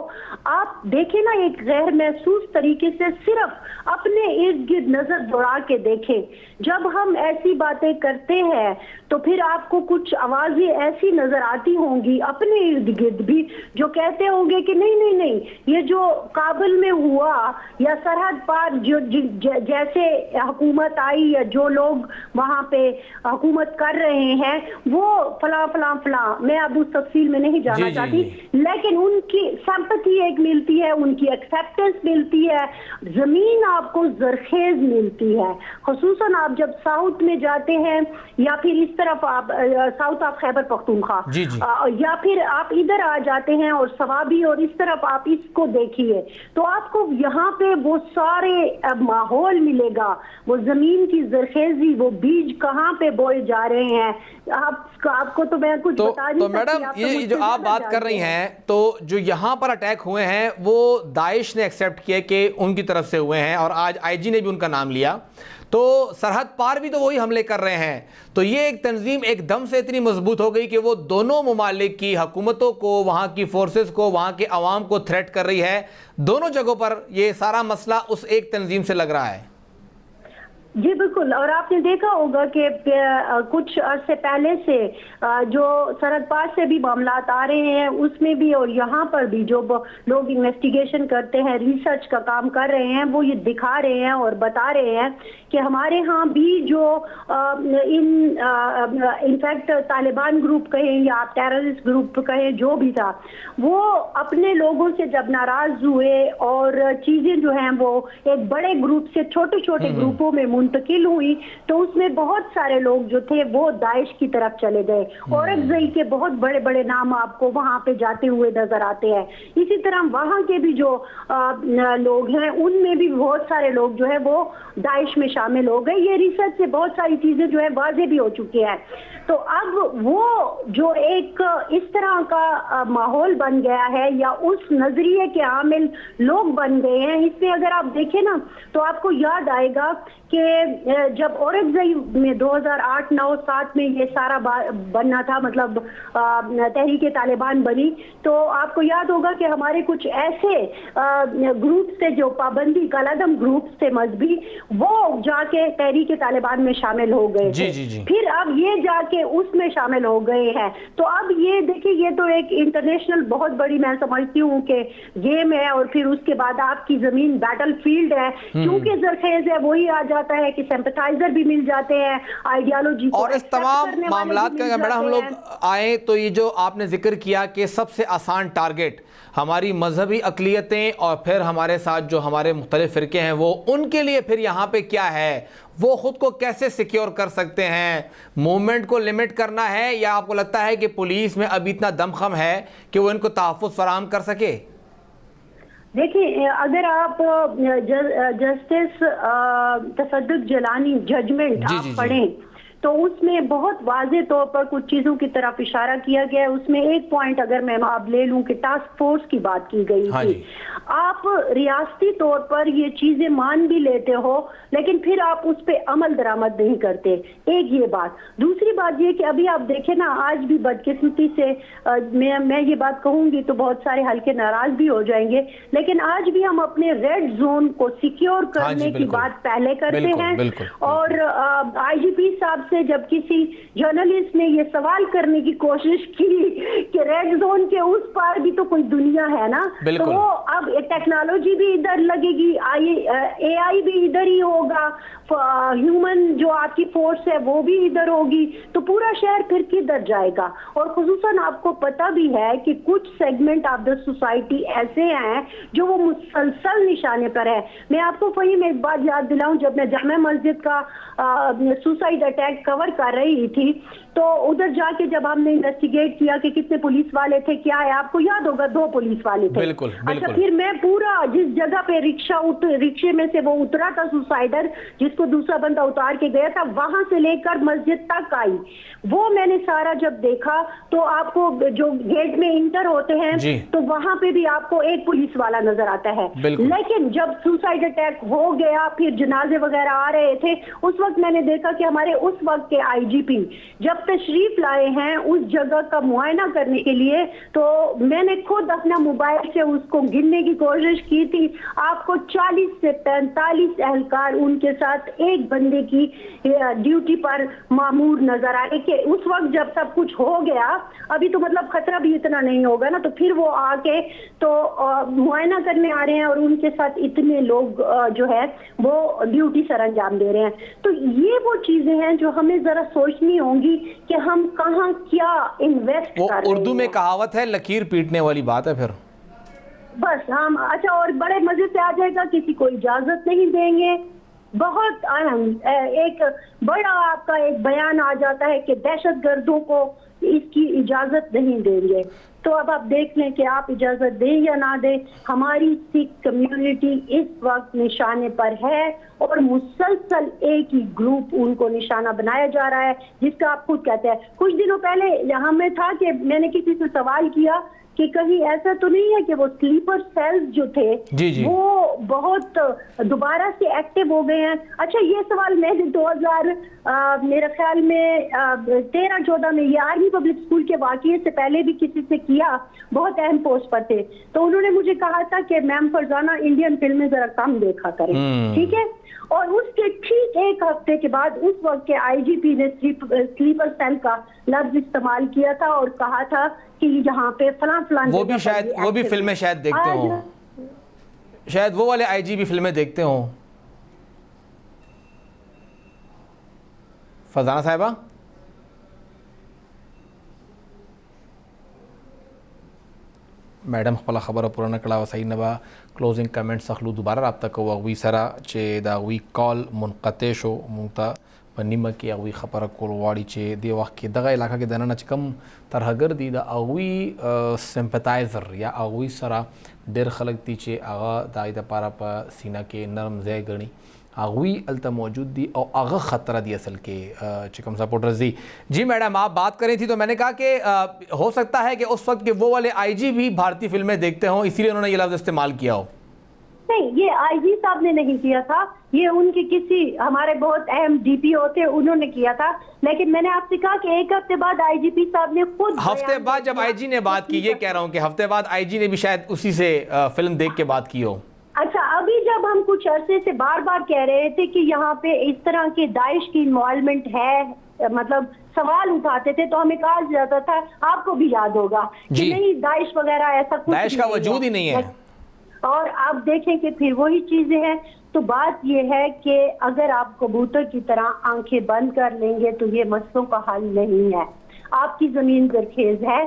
آپ دیکھیں نا ایک غیر محسوس طریقے سے صرف اپنے ارد گرد نظر دوڑا کے دیکھیں. جب ہم ایسی باتیں کرتے ہیں تو پھر آپ کو کچھ آوازیں ایسی نظر آتی ہوں گی اپنے ارد گرد بھی جو کہتے ہوں گے کہ نہیں یہ جو کابل میں ہوا یا سرحد پار جو جیسے حکومت آئی یا جو لوگ وہاں پہ حکومت کر رہے ہیں وہ فلاں فلاں فلاں، میں اب اس تفصیل میں نہیں جانا چاہتی، لیکن ان کی سمپتھی ایک ملتی ہے، ان کی ایکسیپٹنس ملتی ہے، زمین آپ کو زرخیز ملتی ہے. خصوصاً آپ جب ساؤتھ میں جاتے ہیں یا پھر اس طرف آپ ساؤتھ آف خیبر پختونخوا یا پھر آپ ادھر آ جاتے ہیں اور سوابی اور اس طرف آپ اس کو دیکھیے تو آپ کو یہاں پہ وہ سارے ماحول ملے گا، وہ زمین کی زرخیزی، وہ بیج کہاں پہ بوئے جا رہے ہیں. آپ کو تو میں کچھ بتا نہیں سکتی. تو میڈم یہ جو آپ بات کر رہی ہیں تو جو یہاں پر اٹیک ہوئے ہیں وہ داعش نے ایکسیپٹ کیا کہ ان کی طرف سے ہوئے ہیں اور آج آئی جی نے بھی ان کا نام لیا، تو سرحد پار بھی تو وہی حملے کر رہے ہیں. تو یہ ایک تنظیم ایک دم سے اتنی مضبوط ہو گئی کہ وہ دونوں ممالک کی حکومتوں کو، وہاں کی فورسز کو، وہاں کے عوام کو تھریٹ کر رہی ہے. دونوں جگہوں پر یہ سارا مسئلہ اس ایک تنظیم سے لگ رہا ہے. جی بالکل، اور آپ نے دیکھا ہوگا کہ کچھ عرصے پہلے سے جو سرحد پار سے بھی معاملات آ رہے ہیں اس میں بھی اور یہاں پر بھی جو لوگ انویسٹیگیشن کرتے ہیں، ریسرچ کا کام کر رہے ہیں، وہ یہ دکھا رہے ہیں اور بتا رہے ہیں کہ ہمارے ہاں بھی جو انفیکٹ طالبان گروپ کہیں یا آپ ٹیررسٹ گروپ کہیں، جو بھی تھا، وہ اپنے لوگوں سے جب ناراض ہوئے اور چیزیں جو ہیں وہ ایک بڑے گروپ سے چھوٹے چھوٹے گروپوں میں منتقل हुई तो उसमें बहुत सारे लोग जो थे वो दाइश की तरफ चले गए। औरंगजेब के बहुत बड़े बड़े नाम आपको वहां पे जाते हुए नजर आते हैं। इसी तरह वहां के भी जो लोग हैं उनमें भी बहुत सारे लोग जो है वो दाइश में शामिल हो गए। ये रिसर्च से बहुत सारी चीजें जो है वाज़ेह भी हो चुकी है। तो अब वो जो एक इस तरह का माहौल बन गया है या उस नजरिए के आमिल लोग बन गए हैं, इसमें अगर आप देखें ना तो आपको याद आएगा कि जब औरंगजेब में 2008, 9, 7 में ये सारा बनना था, मतलब तहरीके तालिबान बनी, तो आपको याद होगा कि हमारे कुछ ऐसे ग्रुप थे जो पाबंदी कलादम ग्रुप थे मजहबी, वो जाके तहरीके तालिबान में शामिल हो गए थे। जी। फिर अब ये जाके उसमें शामिल हो गए हैं। तो अब ये देखिए, ये तो एक इंटरनेशनल बहुत बड़ी मैं समझती हूँ कि गेम है, और फिर उसके बाद आपकी जमीन बैटल फील्ड है, क्योंकि जरखेज है वही आ जाता है कि सिंपैथाइजर भी मिल जाते हैं आइडियोलॉजी को। और इस तमाम मामलात का मैडम हम लोग आए तो ये जो आपने जिक्र किया कि सबसे आसान टारगेट हमारी मजहबी अक़लियतें और फिर हमारे साथ जो हमारे मुख्तलिफ फ़िरके हैं, वो उनके लिए फिर यहाँ पे क्या है, वो ख़ुद को कैसे सिक्योर कर सकते हैं? मूवमेंट को लिमिट करना है, या आपको लगता है कि पुलिस में अभी इतना दमखम है कि वो इनको तहफ़्फ़ुज़ फराहम कर सके? देखिए, अगर आप जस्टिस तसद्दुक़ जिलानी जजमेंट आप पढ़ें तो उसमें बहुत वाज़ेह तौर पर कुछ चीज़ों की तरफ इशारा किया गया है। उसमें एक पॉइंट अगर मैं आप ले लूं कि टास्क फोर्स की बात की गई थी। आप रियासती तौर पर ये चीज़ें मान भी लेते हो, लेकिन फिर आप उस पर अमल दरामद नहीं करते। एक ये बात। दूसरी बात ये कि अभी आप देखें ना, आज भी बदकिस्मती से मैं ये बात कहूँगी तो बहुत सारे हल्के नाराज भी हो जाएंगे, लेकिन आज भी हम अपने रेड जोन को सिक्योर करने की बात पहले करते हैं। और IGP साहब से जब किसी जर्नलिस्ट ने ये सवाल करने की कोशिश की कि रेड जोन के उस पार भी तो कोई दुनिया है ना, तो वो अब टेक्नोलॉजी भी इधर लगेगी, AI भी इधर ही होगा, ह्यूमन जो आपकी फोर्स है वो भी इधर होगी, तो पूरा शहर फिर किधर जाएगा? और खुसूसन आपको पता भी है कि कुछ सेगमेंट ऑफ द सोसाइटी ऐसे हैं जो वो मुसलसल निशाने पर है। मैं आपको फहीम एक बात याद दिलाऊं, जब मैं जामा मस्जिद का सुसाइड अटैक कवर कर रही थी तो उधर जाके जब हमने इन्वेस्टिगेट किया कि कितने पुलिस वाले थे, क्या है, आपको याद होगा 2 पुलिस वाले थे। बिल्कुल। अच्छा, फिर मैं पूरा जिस जगह पे रिक्शे में से वो उतरा था सुसाइडर, जिसको दूसरा बंदा उतार के गया था, वहां से लेकर मस्जिद तक आई, वो मैंने सारा जब देखा तो आपको जो गेट में इंटर होते हैं तो वहां पे भी आपको एक पुलिस वाला नजर आता है। लेकिन जब सुसाइड अटैक हो गया, फिर जनाजे वगैरह आ रहे थे, उस वक्त मैंने देखा कि हमारे उस वक्त के IGP जब तशरीफ लाए हैं उस जगह का मुआयना करने के लिए, तो मैंने खुद अपना मोबाइल से उसको गिनने की कोशिश की थी। आपको 40 से 45 एहलकार उनके साथ एक बंदे की ड्यूटी पर मामूर नजर आए कि उस वक्त जब सब कुछ हो गया, अभी तो मतलब खतरा भी इतना नहीं होगा ना, तो फिर वो आके तो मुआयना करने आ रहे हैं और उनके साथ इतने लोग जो है वो ड्यूटी सर अंजाम दे रहे हैं। तो ये वो चीजें हैं जो हमें जरा सोचनी होंगी कि हम कहाँ क्या इन्वेस्ट कर रहे हैं। उर्दू में कहावत है, लकीर पीटने वाली बात है फिर बस हम। अच्छा, और बड़े मजे से आ जाएगा, किसी को इजाजत नहीं देंगे। बहुत अहम एक बड़ा आपका एक बयान आ जाता है कि दहशतगर्दों को इसकी इजाजत नहीं देंगे। तो अब आप देख लें कि आप इजाजत दें या ना दें, हमारी सिख कम्युनिटी इस वक्त निशाने पर है और मुसलसल एक ही ग्रुप उनको निशाना बनाया जा रहा है, जिसका आप खुद कहते हैं। कुछ दिनों पहले हमें था कि मैंने किसी से सवाल किया कि कहीं ऐसा तो नहीं है कि वो स्लीपर सेल्स जो थे वो बहुत दोबारा से एक्टिव हो गए हैं। अच्छा, ये सवाल मैंने 2000 मेरे ख्याल में 13-14 में ये आर्मी पब्लिक स्कूल के वाकये से पहले भी किसी से किया, बहुत अहम पोस्ट पर थे, तो उन्होंने मुझे कहा था कि मैम फरजाना इंडियन फिल्में जरा कम देखा करें, ठीक है। और उसके ठीक एक हफ्ते के बाद उस वक्त के IGP ने स्लीपर सेल का लफ्ज इस्तेमाल किया था और कहा था कि यहाँ पे फलां वो भी फिल्में शायद देखते हो, शायद वो वाले IGP फिल्में देखते हो फरजाना साहिबा। میډم خپل خبره پوره نه کړه او صحیح نه به کلوزینګ کمنټس اخلو دوباره رابطه کوو هغوی سره چې د هغوی کال منقطع شو موږ ته په نیمه کې هغوی خبره کول غواړي چې دې وخت کې دغه علاقه کې دننه چې کوم ترهګر دي د هغوی سمپتایزر یا هغوی سره ډېر خلک دي چې هغه د هغوی دپاره په سینه کې نرم ځای ګڼي هغوی الته موجود دی اور هغه خطرہ دی اصل کے چکم سپورٹرز دی. جی میڈم آپ بات کر رہی تھی تو میں نے کہا کہ ہو سکتا ہے کہ اس وقت کے وہ والے آئی جی بھی بھارتی فلمیں دیکھتے ہوں اسی لیے انہوں نے یہ لفظ استعمال کیا ہو. نہیں، یہ آئی جی صاحب نے نہیں کیا تھا، یہ ان کے کسی ہمارے بہت اہم ڈی پی او تھے انہوں نے کیا تھا. لیکن میں نے آپ سے کہا کہ ایک ہفتے بعد آئی جی پی صاحب نے خود ہفتے بعد جب آئی جی نے بات کی، یہ کہہ رہا ہوں کہ ہفتے بعد آئی جی نے بھی شاید اسی سے فلم دیکھ کے بات کی ہو. اچھا، ابھی جب ہم کچھ عرصے سے بار بار کہہ رہے تھے کہ یہاں پہ اس طرح کے داعش کی انوالومنٹ ہے، مطلب سوال اٹھاتے تھے تو ہمیں کہا جاتا تھا، آپ کو بھی یاد ہوگا کہ نہیں داعش وغیرہ ایسا کچھ داعش کا وجود ہی نہیں ہے. اور آپ دیکھیں کہ پھر وہی چیزیں ہیں. تو بات یہ ہے کہ اگر آپ کبوتر کی طرح آنکھیں بند کر لیں گے تو یہ مسئلوں کا حل نہیں ہے. آپ کی زمین زرخیز ہے،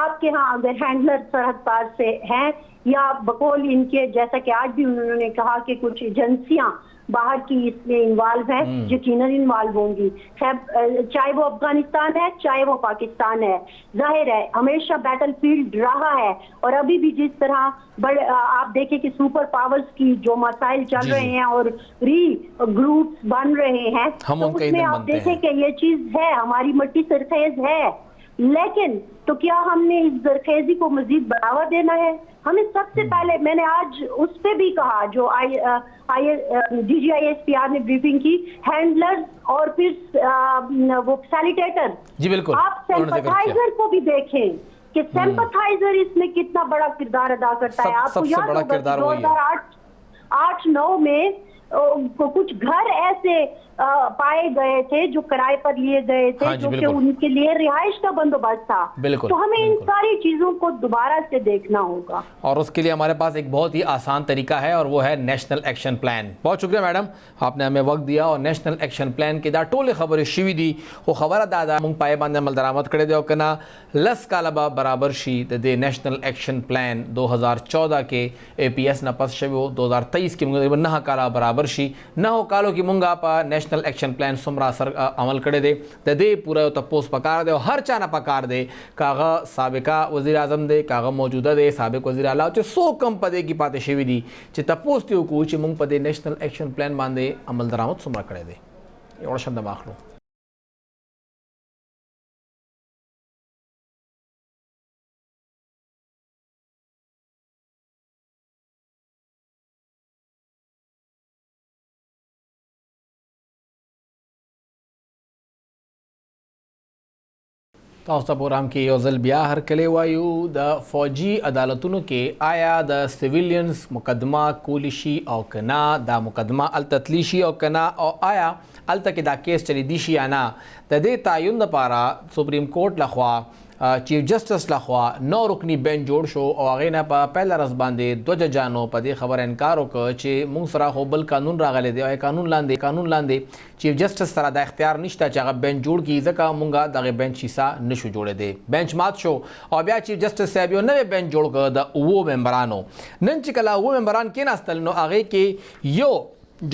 آپ کے ہاں اگر ہینڈلر سرحد پار سے ہیں یا بقول ان کے، جیسا کہ آج بھی انہوں نے کہا کہ کچھ ایجنسیاں باہر کی اس میں انوالو ہیں، یقیناً انوالو ہوں گی. چاہے وہ افغانستان ہے چاہے وہ پاکستان ہے، ظاہر ہے ہمیشہ بیٹل فیلڈ رہا ہے. اور ابھی بھی جس طرح بڑے آپ دیکھیں کہ سپر پاورز کی جو مسائل چل رہے ہیں اور ری گروپس بن رہے ہیں، تو اس میں آپ دیکھیں کہ یہ چیز ہے، ہماری مٹی سرخیز ہے. لیکن تو کیا ہم نے اس زرخیزی کو مزید بڑھاوا دینا ہے؟ ہمیں سب سے پہلے، میں نے آج اس پہ بھی کہا جو ڈی جی آئی ایس پی آر نے بریفنگ کی، ہینڈلر اور پھر وہ فیسیلیٹیٹر، جی بالکل، آپ سمپتھائزر کو بھی دیکھیں کہ سمپتھائزر اس میں کتنا بڑا کردار ادا کرتا ہے. آپ کو یاد ہوگا کہ 2008-9 میں کچھ گھر ایسے پائے گئے تھے جو کرائے پر لیے گئے تھے جو کہ ان کے لیے رہائش کا بندوبست تھا. تو ہمیں ان ساری چیزوں کو دوبارہ سے دیکھنا ہوگا اور اس کے لیے ہمارے پاس ایک بہت ہی آسان طریقہ ہے اور وہ ہے نیشنل ایکشن پلان. بہت شکریہ میڈم، آپ نے ہمیں وقت دیا. اور نیشنل ایکشن پلان کې دا ټولې خبرې شوي دي خو خبره دا ده موږ پای باندې عمل درآمد کړی دی او که نه 10 کاله به برابر شي د دې نیشنل ایکشن پلان 2014 کې اے پی ایس نه پس شوی و 2023 کې موږ تقریبا 9 کاله برابر شي. 9 کالو کې موږ په نیشنل ایکشن پلان څومره اثر عمل کړی دی د دې پوره یو تپوس پکار دی او هر چا نه پکار دی که هغه سابقه وزیر اعظم دی که هغه موجوده دی سابق وزیر اعلی چې څوک هم په دې کې پاتې شوي دي چې تپوس دې وکړو چې موږ په دې نیشنل ایکشن پلان باندې عمل درآمد څومره کړی دی. یوه شنده واخلو. تاسو ته پروګرام کې یو ځل بیا هرکلی وایو د فوجي عدالتونو کې آیا د سیویلینز مقدمه کولی شي او که نه، دا مقدمه هلته تللی شي او که نه، او آیا هلته کې دا کیس چلیدی شي یا نه. د دې تعین دپاره سپریم کورټ لخوا چیف جسټس لخوا 9 رکنی بینچ جوړ شو او هغې نه په پیله ورځ باندې 2 ججانو په دې خبره انکار وکړ چې موږ سره خو بل قانون راغلی دی او قانون لاندې چیف جسټس سره دا اختیار نشته چې هغه بینچ جوړ کړي ځکه موږ دغه بینچ حصه نشو جوړېدی. بینچ مات شو او بیا چیف جسټس صاحب یو نوی بینچ جوړ کړ د 9 ممبرانو. نن چې کله 9 ممبران کېناستل نو هغې کې یو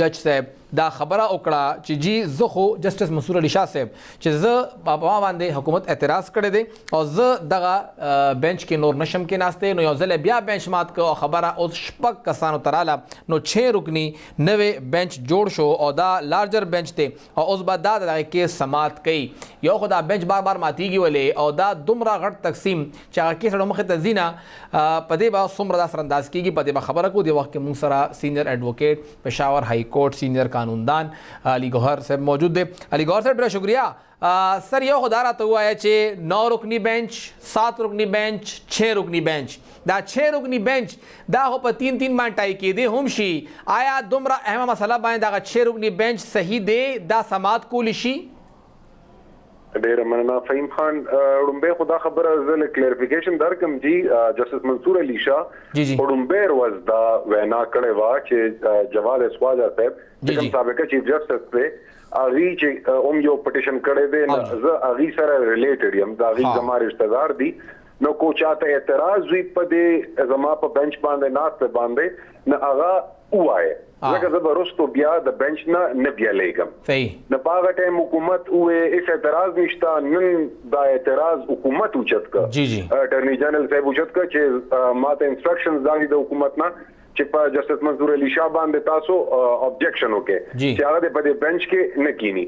جج صاحب دا خبره وکړه چې جی زه خو جسټس منصور علي شاه صاحب چې زه په ما باندې حکومت اعتراض کړی دی او زه دغه بینچ کې نور نشم کېناستی. نو یو ځل بیا بینچ مات کړ او خبره اوس 6 کسانو ته راله نو 6 رکنی نوې بینچ جوړ شو او دا لارجر بینچ دی او اوس به دا دغه کیس سماعت کوي. یو خو دا بینچ بار بار ماتیږي ولې او دا دومره غټ تقسیم چې هغه کیس مخې ته ځي نه په دې به څومره دا سرانداز کېږي په دې به خبره کوو. دې وخت کې موږ سره سینئر ایڈوکیټ پشاور ہائی کورٹ سینئر قانوندان علی گوہر صاحب موجود دے. علی گوہر صاحب ډېر شکریہ. سر یو خو دا راته ووایه چې 9 رکنی بینچ 7 رکنی بینچ 6 رکنی بینچ دا 6 رکنی بینچ دا خو په 3 باندې ټای کېدی هم شي. آیا دومره اهمه مسله باندې دغه 6 رکنی بینچ صحیح دی دا سماعت کولی شي؟ ډېره مننه فهیم خان. وړومبی خو دا خبره زه کلیریفیکیشن درکم جی جسټس منصور علي شاه وړومبی ورځ دا وینا کړې وه چې جواد اسواجا صاحب چې کوم سابقه چیف جسټس دی هغې چې هم یو پټیشن کړی دی زه هغې سره ریلیټډ یم، د هغې زما رشته دار دي نو کو چاته اعتراض وي په دې زما په بنچ باندې ناست باندې نه هغه وایي لکه زبرستو بیا د بنچ نه بیا لګم صحیح نه پاغه ټیم حکومت وې اس اعتراض نشتا نن دا اعتراض حکومت اوچت کا جی اټرنی جنرال صاحب اوچت کا چې ماته انسټرکشنز دالي د حکومت نه چې په جسټس منصور علي شاه باندې تاسو objection وکړي چې هغه په دې بنچ کې نه کینی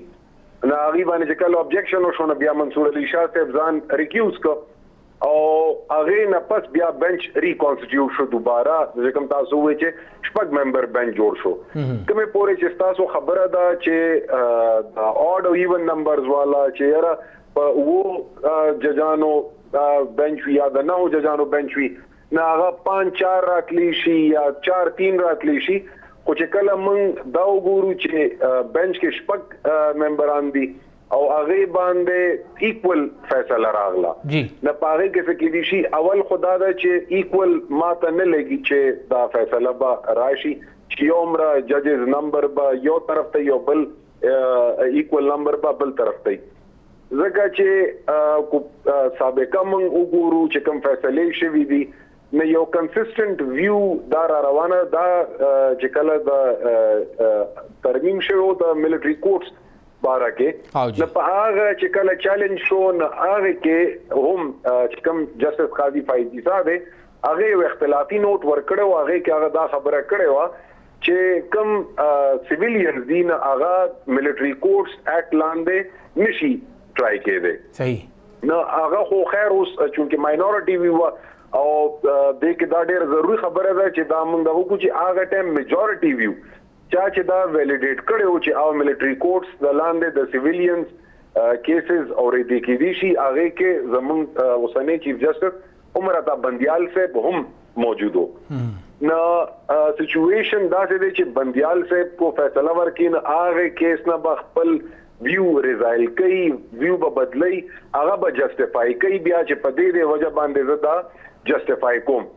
نه هغه باندې چې کله objection وشو نه بیا منصور علي شاه صاحب ځان ریکیوز کو او هغه نه پس بیا بنچ ریکانسټیټیوټ شو دوباره ځکه تاسو وایي چې شپږ ممبر بنچ جوړ شو کومه پورې چې تاسو خبره ده چې د اډ او ایون نمبرز والا چې یاره په وو ججانو بنچ یا د نو ججانو بنچ وی نه هغه 5-4 راتلی شي یا 4-3 راتلی شي خو چې کله موږ دا وګورو چې بنچ کې شپږ ممبران دي او هغه باندې ایکوال فیصله راغله نه پاره کې څه کې دي شي اول خدا دا چې ایکوال ماته نه لګي چې دا فیصله به راشي چې عمره ججز نمبر به یو طرف ته یو بل ایکوال نمبر به بل طرف ته ځکه چې سابقه موږ وګورو چې کوم فیصله شوي دي نه یو کنسسټنټ ویو دا روانه دا چې کله د ترمیم شوی د ملټری کورټس بارا کې نه په هغه چې کله چیلنج شو نه هغه کې هم چې کوم جسټس قاضي فایزي صاحب هغه یو اختلافي نوٹ ورکړو هغه کې هغه دا خبره کړې و چې کوم سیویلینز دي نه هغه ملټری کورټس اکټ لاندې نشي ټرای کېده صحیح نه هغه خو خیر اوس چونکه ماینورټي وی و او د کې دا ډېر ضروری خبره ده چې دا موږ د وګورو چې هغه ټیم میجورټي ویو چې دا ویلیډیټ کړو چې او ملټری کورټس د لاندې د سیویلینز کیسز او ریډي کې دي شي هغه کې زمون اوسنۍ چیف جسټس عمر عطا بندیال صاحب هم موجود وو نو سچویشن دا څه دی چې بندیال صاحب کو فیصله ورکین هغه کیس نه بخپل ویو ریزایل کوي ویو به بدلی هغه به جسټیفای کوي بیا چې په دې وجه باندې زدا جسټیفای کوم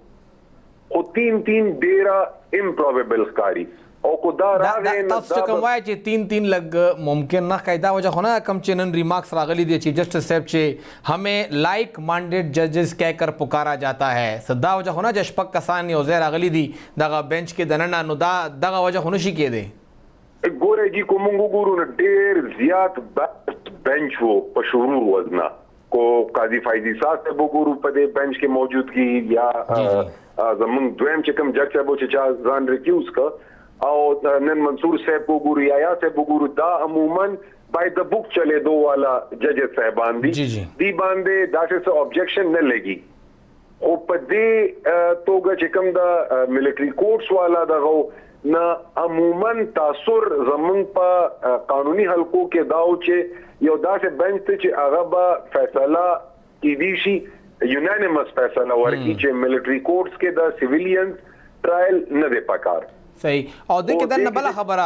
خو تین ډیره امپروبیبل ښکاری او کو دا راغی تاسو کوم وای چې 3 لګ ممکن نه قاعده وجه خو نه کم چنن ریمارکس راغلی دی چیف جسٹس صاحب چې ہمیں لائک مانڈیٹ ججز کہہ کر پکارا جاتا ہے صدا وجه خو نه جشپک کسان یو زیر راغلی دی دغه بنچ کې دننه نو دا دغه وجه خو نشي کېده ګوره جی کوم وګورو نه ډیر زیات بنچ وو په شروع وزنا کو قاضی فایزی صاحب ته وګورو په دې بنچ کې موجود کی یا زمون دویم چې کوم جج صاحب چې ځان ریکیوز کا او نن منصور صاحب کو ګورو یا صاحب وګورو دا عموما بای د بک چلے دو والا جج صاحبان دي دی باندې دا څه objection نه لګي او په دې توګه چې کوم دا ملټری کورټس والا دغه نه عموما تاثر زمون په قانوني حلقو کې داو چې یو داسې بنچ ته چې هغه به فیصله کیدی شي یونانیمس فیصله ورکړي چې ملټری کورټس کې د سیویلینز ټرایل نه دی پکار صحیح او د کې دنه بل خبره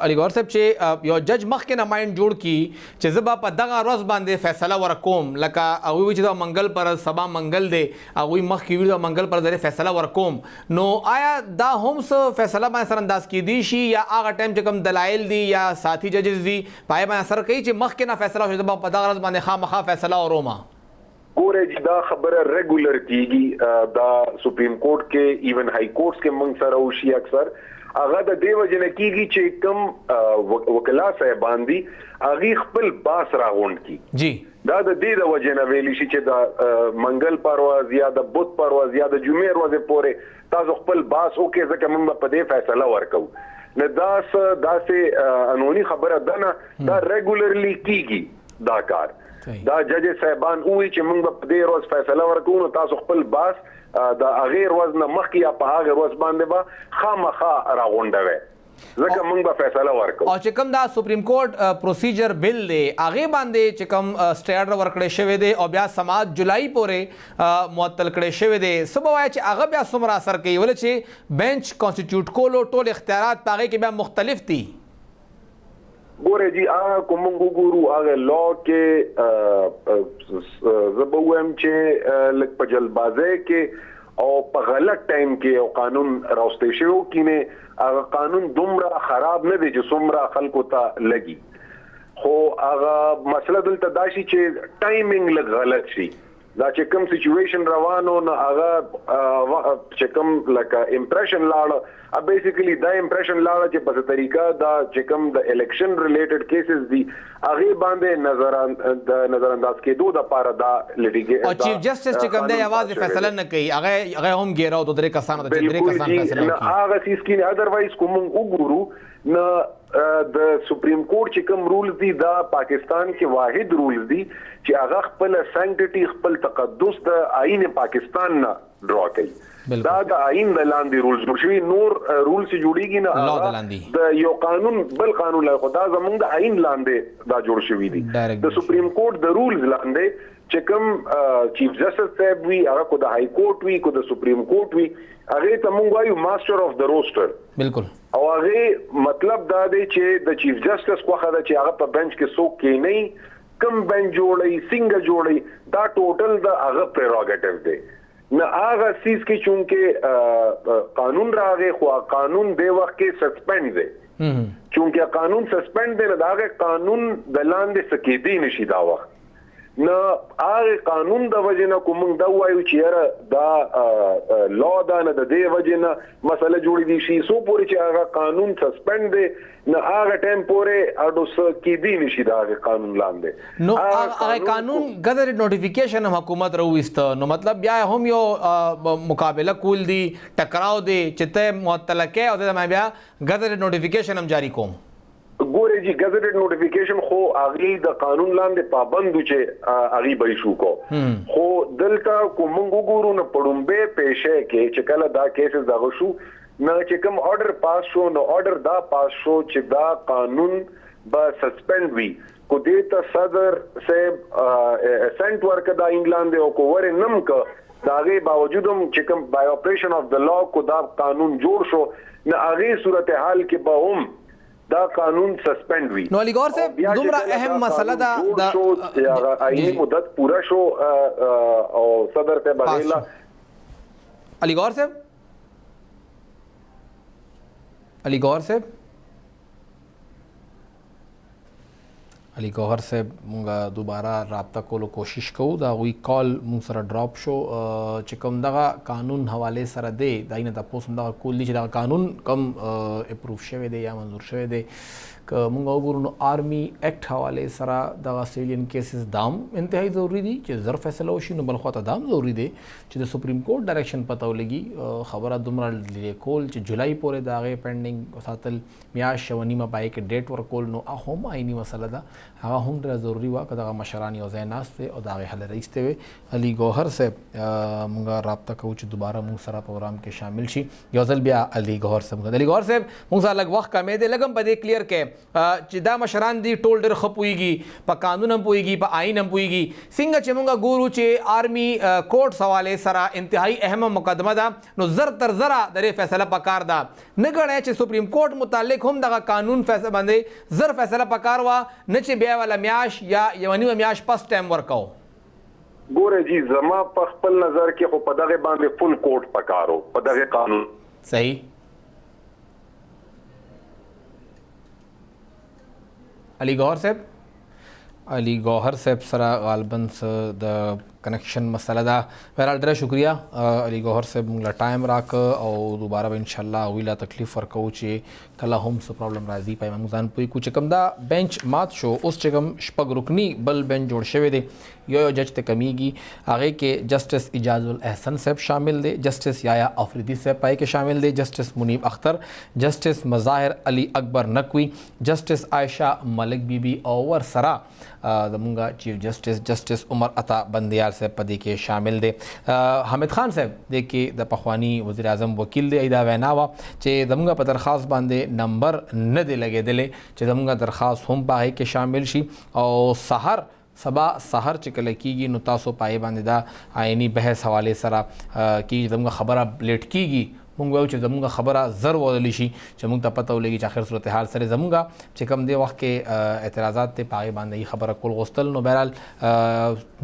علي ګور صاحب چې یو جج مخکې نه مایند جوړ کی چې زبا په دغه ورځ باندې فیصله ورکوم لکه هغه چې دا منګل پر سبا منګل دی هغه مخکې وی دا منګل پر درې فیصله ورکوم نو آیا دا هم څه فیصله باندې سر انداز کی دی شي یا هغه ټایم چې کوم دلایل دي یا ساتھی ججز دي پای باندې اثر کوي چې مخکې نه فیصله شوه زبا په دغه ورځ باندې خامخا فیصله وروما ګوره چې دا خبره ریګولر کیږي دا سپریم کورټ کې ایون های کورټس کې موږ سره وشي اکثر هغه د دې وجه نه کیږي چې کوم وکلا صاحبان دي هغه خپل باس راغونډ کی جی دا د دې د وجه نه ویلی شي چې دا منګل پرواز یا د بوت پرواز یا د جمعې ورځې پورې تاسو خپل باس وکړئ ځکه موږ په دې فیصله ورکو نه داسې انونی خبره ده نه دا ریګولرلی کیږي دا کار دا جج صاحبان وی چې موږ په دې ورځ فیصله ورکو نو تاسو خپل باس دا غیر وزن مخکې یا په هغه ورځ باندې به خامخا راغونډوي ځکه موږ به فیصله ورکو او چې کوم دا سپریم کورټ پروسیجر بل دی هغه باندې چې کوم سټے آرډر ورکړی شوی دی او بیا سماعت جولای پورې معطل کړی شوی دی سبا وایي چې هغه بیا څومره اثر کوي ولې چې بنچ کانسټیټیوټ کولو ټول اختیارات پاغه کې بیا مختلف دي ګوره جی کوم وګورو هغه لا کې زبوم چې لک په جلبازه کې او په غلط ټایم کې او قانون راوستي شو کینه هغه قانون دومره خراب نه دی چې څومره خلکو ته لګي خو هغه مسله دلته داشي چې ټایمینګ لږ غلط شي دا چې کوم سچويشن روانو نه هغه چې کوم لکه امپریشن لاړه بیسیکلی دا امپریشن لاړه چې په طریقه دا چې کوم د الیکشن ریلیټډ کیسز دي هغه باندې نظر انداز کېدو د پاره دا لیټیګي او چیف جسټس چې کوم دی आवाज فیصله نه کوي هغه هم ګیراو د درې کسانو د درې کسان فیصله کوي هغه سیس کې ادروایز کوم وګورو نه د سپریم کورټ چې کوم رولز دي دا پاکستان کې واحد رولز دي چې هغه خپل سانکټي خپل تقدس د آئین پاکستان نه ډرا کوي دا د آئین د لاندې رولز مرشي نور رولز جوړیږي نه د یو قانون بل قانون لا خدا زمونږ د آئین لاندې دا جوړ شوی دي د سپریم کورټ د رولز لاندې چې کوم چیف جسټس صاحب وی هغه کو د های کورټ وی کو د سپریم کورټ وی هغه ته مونږ وایو ماستر اف د روسټر بالکل او هغه مطلب دا دی چې د چیف جسټس خوخه دا چې هغه په بنچ کې څوک کې نه کم بنچ جوړي څنګه جوړي دا ټوټل د هغه پریروګیټیو دی نه هغه سیس کې چونکه قانون راغی خو قانون دی وخت کې سسپند دی چونکه قانون سسپند دی نه دا قانون د لاندې سکیدي نشي دا وخت نه هغه قانون د وجنه کوم دا وایو چې یاره دا لا دا نه د دې وجنه مسله جوړې دي شي سو پورې چې هغه قانون سسپند دی نه هغه ټایم پورې اډوس کې دی نشي دا هغه قانون لاندې نو هغه قانون غزر نوټیفیکیشن حکومت راوست نو مطلب بیا هم یو مقابله کول دي ټکراو دي چې ته معطل کې او دا بیا غزر نوټیفیکیشن هم جاری کوم ګورې جی گزټډ نوټیفیکیشن خو اغلی د قانون لاندې پابند چې اغي به شو کو خو دلته کوم وګورو نه پړومبه پېښه کې چې کله دا کیسز دا شو نه چې کوم آرډر پاس شو نو آرډر دا پاس شو چې دا قانون به سسپند وي کو دې ته صدر صاحب اسنٹ ورک دا انګلند او کو ور نم ک داغه باوجود هم چې کوم بای اپریشن اف د لا کو دا قانون جوړ شو نه اغه صورتحال کې به هم دا قانون سسپند وی نو علی گور صاحب دومره اهم مسله دا آئینی مدت پورا شو او صدر ته بغیلا علی گور صاحب علی گور صاحب علی گوهر صاحب مونږه دوباره رابطه کولو کوشش کوو دا غوي کال مونږ سره ډراپ شو چې کوم دغه قانون حواله سره دی داینه تاسو هم دا کول دي چې دا قانون کم اپروف شوی دی یا منظور شوی دی که مونږ وګورو نو آرمی ایکټ حواله سره دغه سیویلین کیسز دام انتهایی ضروری دي چې زر فیصله وشي نو بل خواته دام ضروری دی چې د سپریم کورټ ډایرکشن پته ولګي خبره دومره لیکول چې جولای پورې داغه پینډینګ ساتل میاش شونیمه پای کې ډیټ ورکول نو هم آئینی مسله ده هغه هم ډېر ضروری وه که دغه مشران یو ځای ناست او د هغې حل رایستې وې علي ګوهر صاحب مونږ رابطه کوو چې دوباره مونږ سره پروګرام کې شامل شي یو ځل بیا علي ګوهر صاحب علي ګوهر صاحب مونږ سره لږ وخت کمی دی لږ هم په دې کلیر کې چې دا مشران دي ټول ډېر ښه پوهېږي په قانون هم پوهېږي په آئین هم پوهېږي څنګه چې مونږ ګورو چې آرمي کورټس حوالې سره انتهایی اهمه مقدمه ده نو زر تر زره د دې فیصله پکار ده نه ګڼی چې سپریم کورټ متعلق هم دغه قانون فیصله باندې زر فیصله پکار وه نه چې بیا والا میاش یا یو نیمه میاش پس ټایم ورکاو ګوره جی زما په خپل نظر کې خو په دغه باندې فل کورټ پکارو په دغه قانون صحیح علي ګوهر صاحب علي ګوهر صاحب سره غالبا د کنیکشن مسله ده بهرحال ډېره شکریه علي ګوهر صاحب موږ له ټایم راکړه او دوباره به انشاءالله هغوی له تکلیف ورکوو چې کله هم څه پرابلم راځي په موږ ځان پوه کړو چې کوم دا بینچ مات شو اوس چې کوم شپږ رکني بل بینچ جوړ شوی دی یو جج ته کمیږي هغې کې جسټس اجاز الاحسن صاحب شامل دی جسټس یایا افریدي صاحب پای کې شامل دی جسټس منیب اختر جسټس مظاهر علي اکبر نقوی جسټس عائشہ ملک بی بی او ورسره زمونږ چیف جسټس عمر عطا بندیال صاحب په دې کې شامل دی حامد خان صاحب دې کې د پخوانی وزیر اعظم وکیل دی دا وینا وه چې زمونږ په درخواست باندې نمبر نه دی لګېدلی چې زمونږ درخواست هم په هغې کې شامل شي او سبا سحر چې کله کېږي نو تاسو پای باندې دا آئینی بحث حوالې سره کېږي زموږ خبره لیټ کېږي مونږ وایو چې زمونږ خبره زر وویلی شي چې مونږ ته پته ولګي چې آخر صورتحال سره زمونږ چې کوم دی وخت کې اعتراضات ته په هغې باندې خبره کول غوښتل. نو بهرحال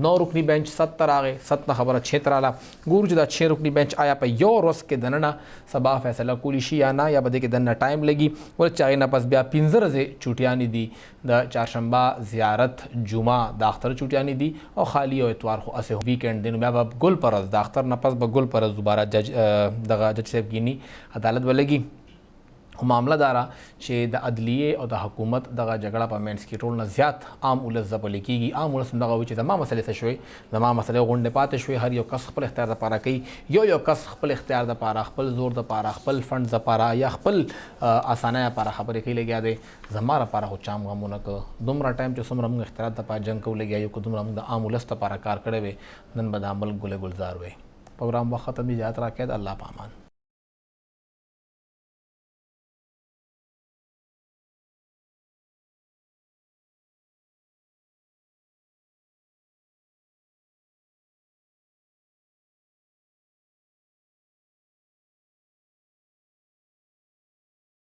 9 رکني بینچ 7 ته راغی، 7 نه خبره 6 ته راله. ګورو چې دا 6 رکني بینچ آیا په یو ورځ کې دننه سبا فیصله کولی شي یا نه، یا به دې کې دننه ټایم لګي. ولې چې هغې نه پس بیا 15 ورځې چوټیانې دي، د چهارشنبه زیارت جمعه د اختر چوټیانې دي او خالی او اتوار خو اسې ویکینډ دی. نو بیا به ګل پرز د اختر نه پس به ګل پرز دوباره دغه جج صاحب کینی عدالت به لګي. خو معامله دا ده چې د عدلیې او د حکومت دغه جګړه په منځ کې ټول نه زیات عام ولس ځپلی کېږي. عام ولس هم دغه وایي چې زما مسلې څه شوې، زما مسلې غونډې پاتې شوې. هر یو کس خپل اختیار دپاره کوي، یو کس خپل اختیار دپاره، خپل زور دپاره، خپل فنډ دپاره یا خپل اسانۍ دپاره خبرې کوي. لګیا دی زما دپاره خو چا هم غم ونه کړه. دومره ټایم چې څومره موږ اختیارات دپاره جنګ کوو لګیا یو، که دومره موږ د عام ولس دپاره کار کړی وی، نن به دا ملک ګل ګلزار وی. پروګرام وخت ختم دی، اجازت راکړئ. الله په امان.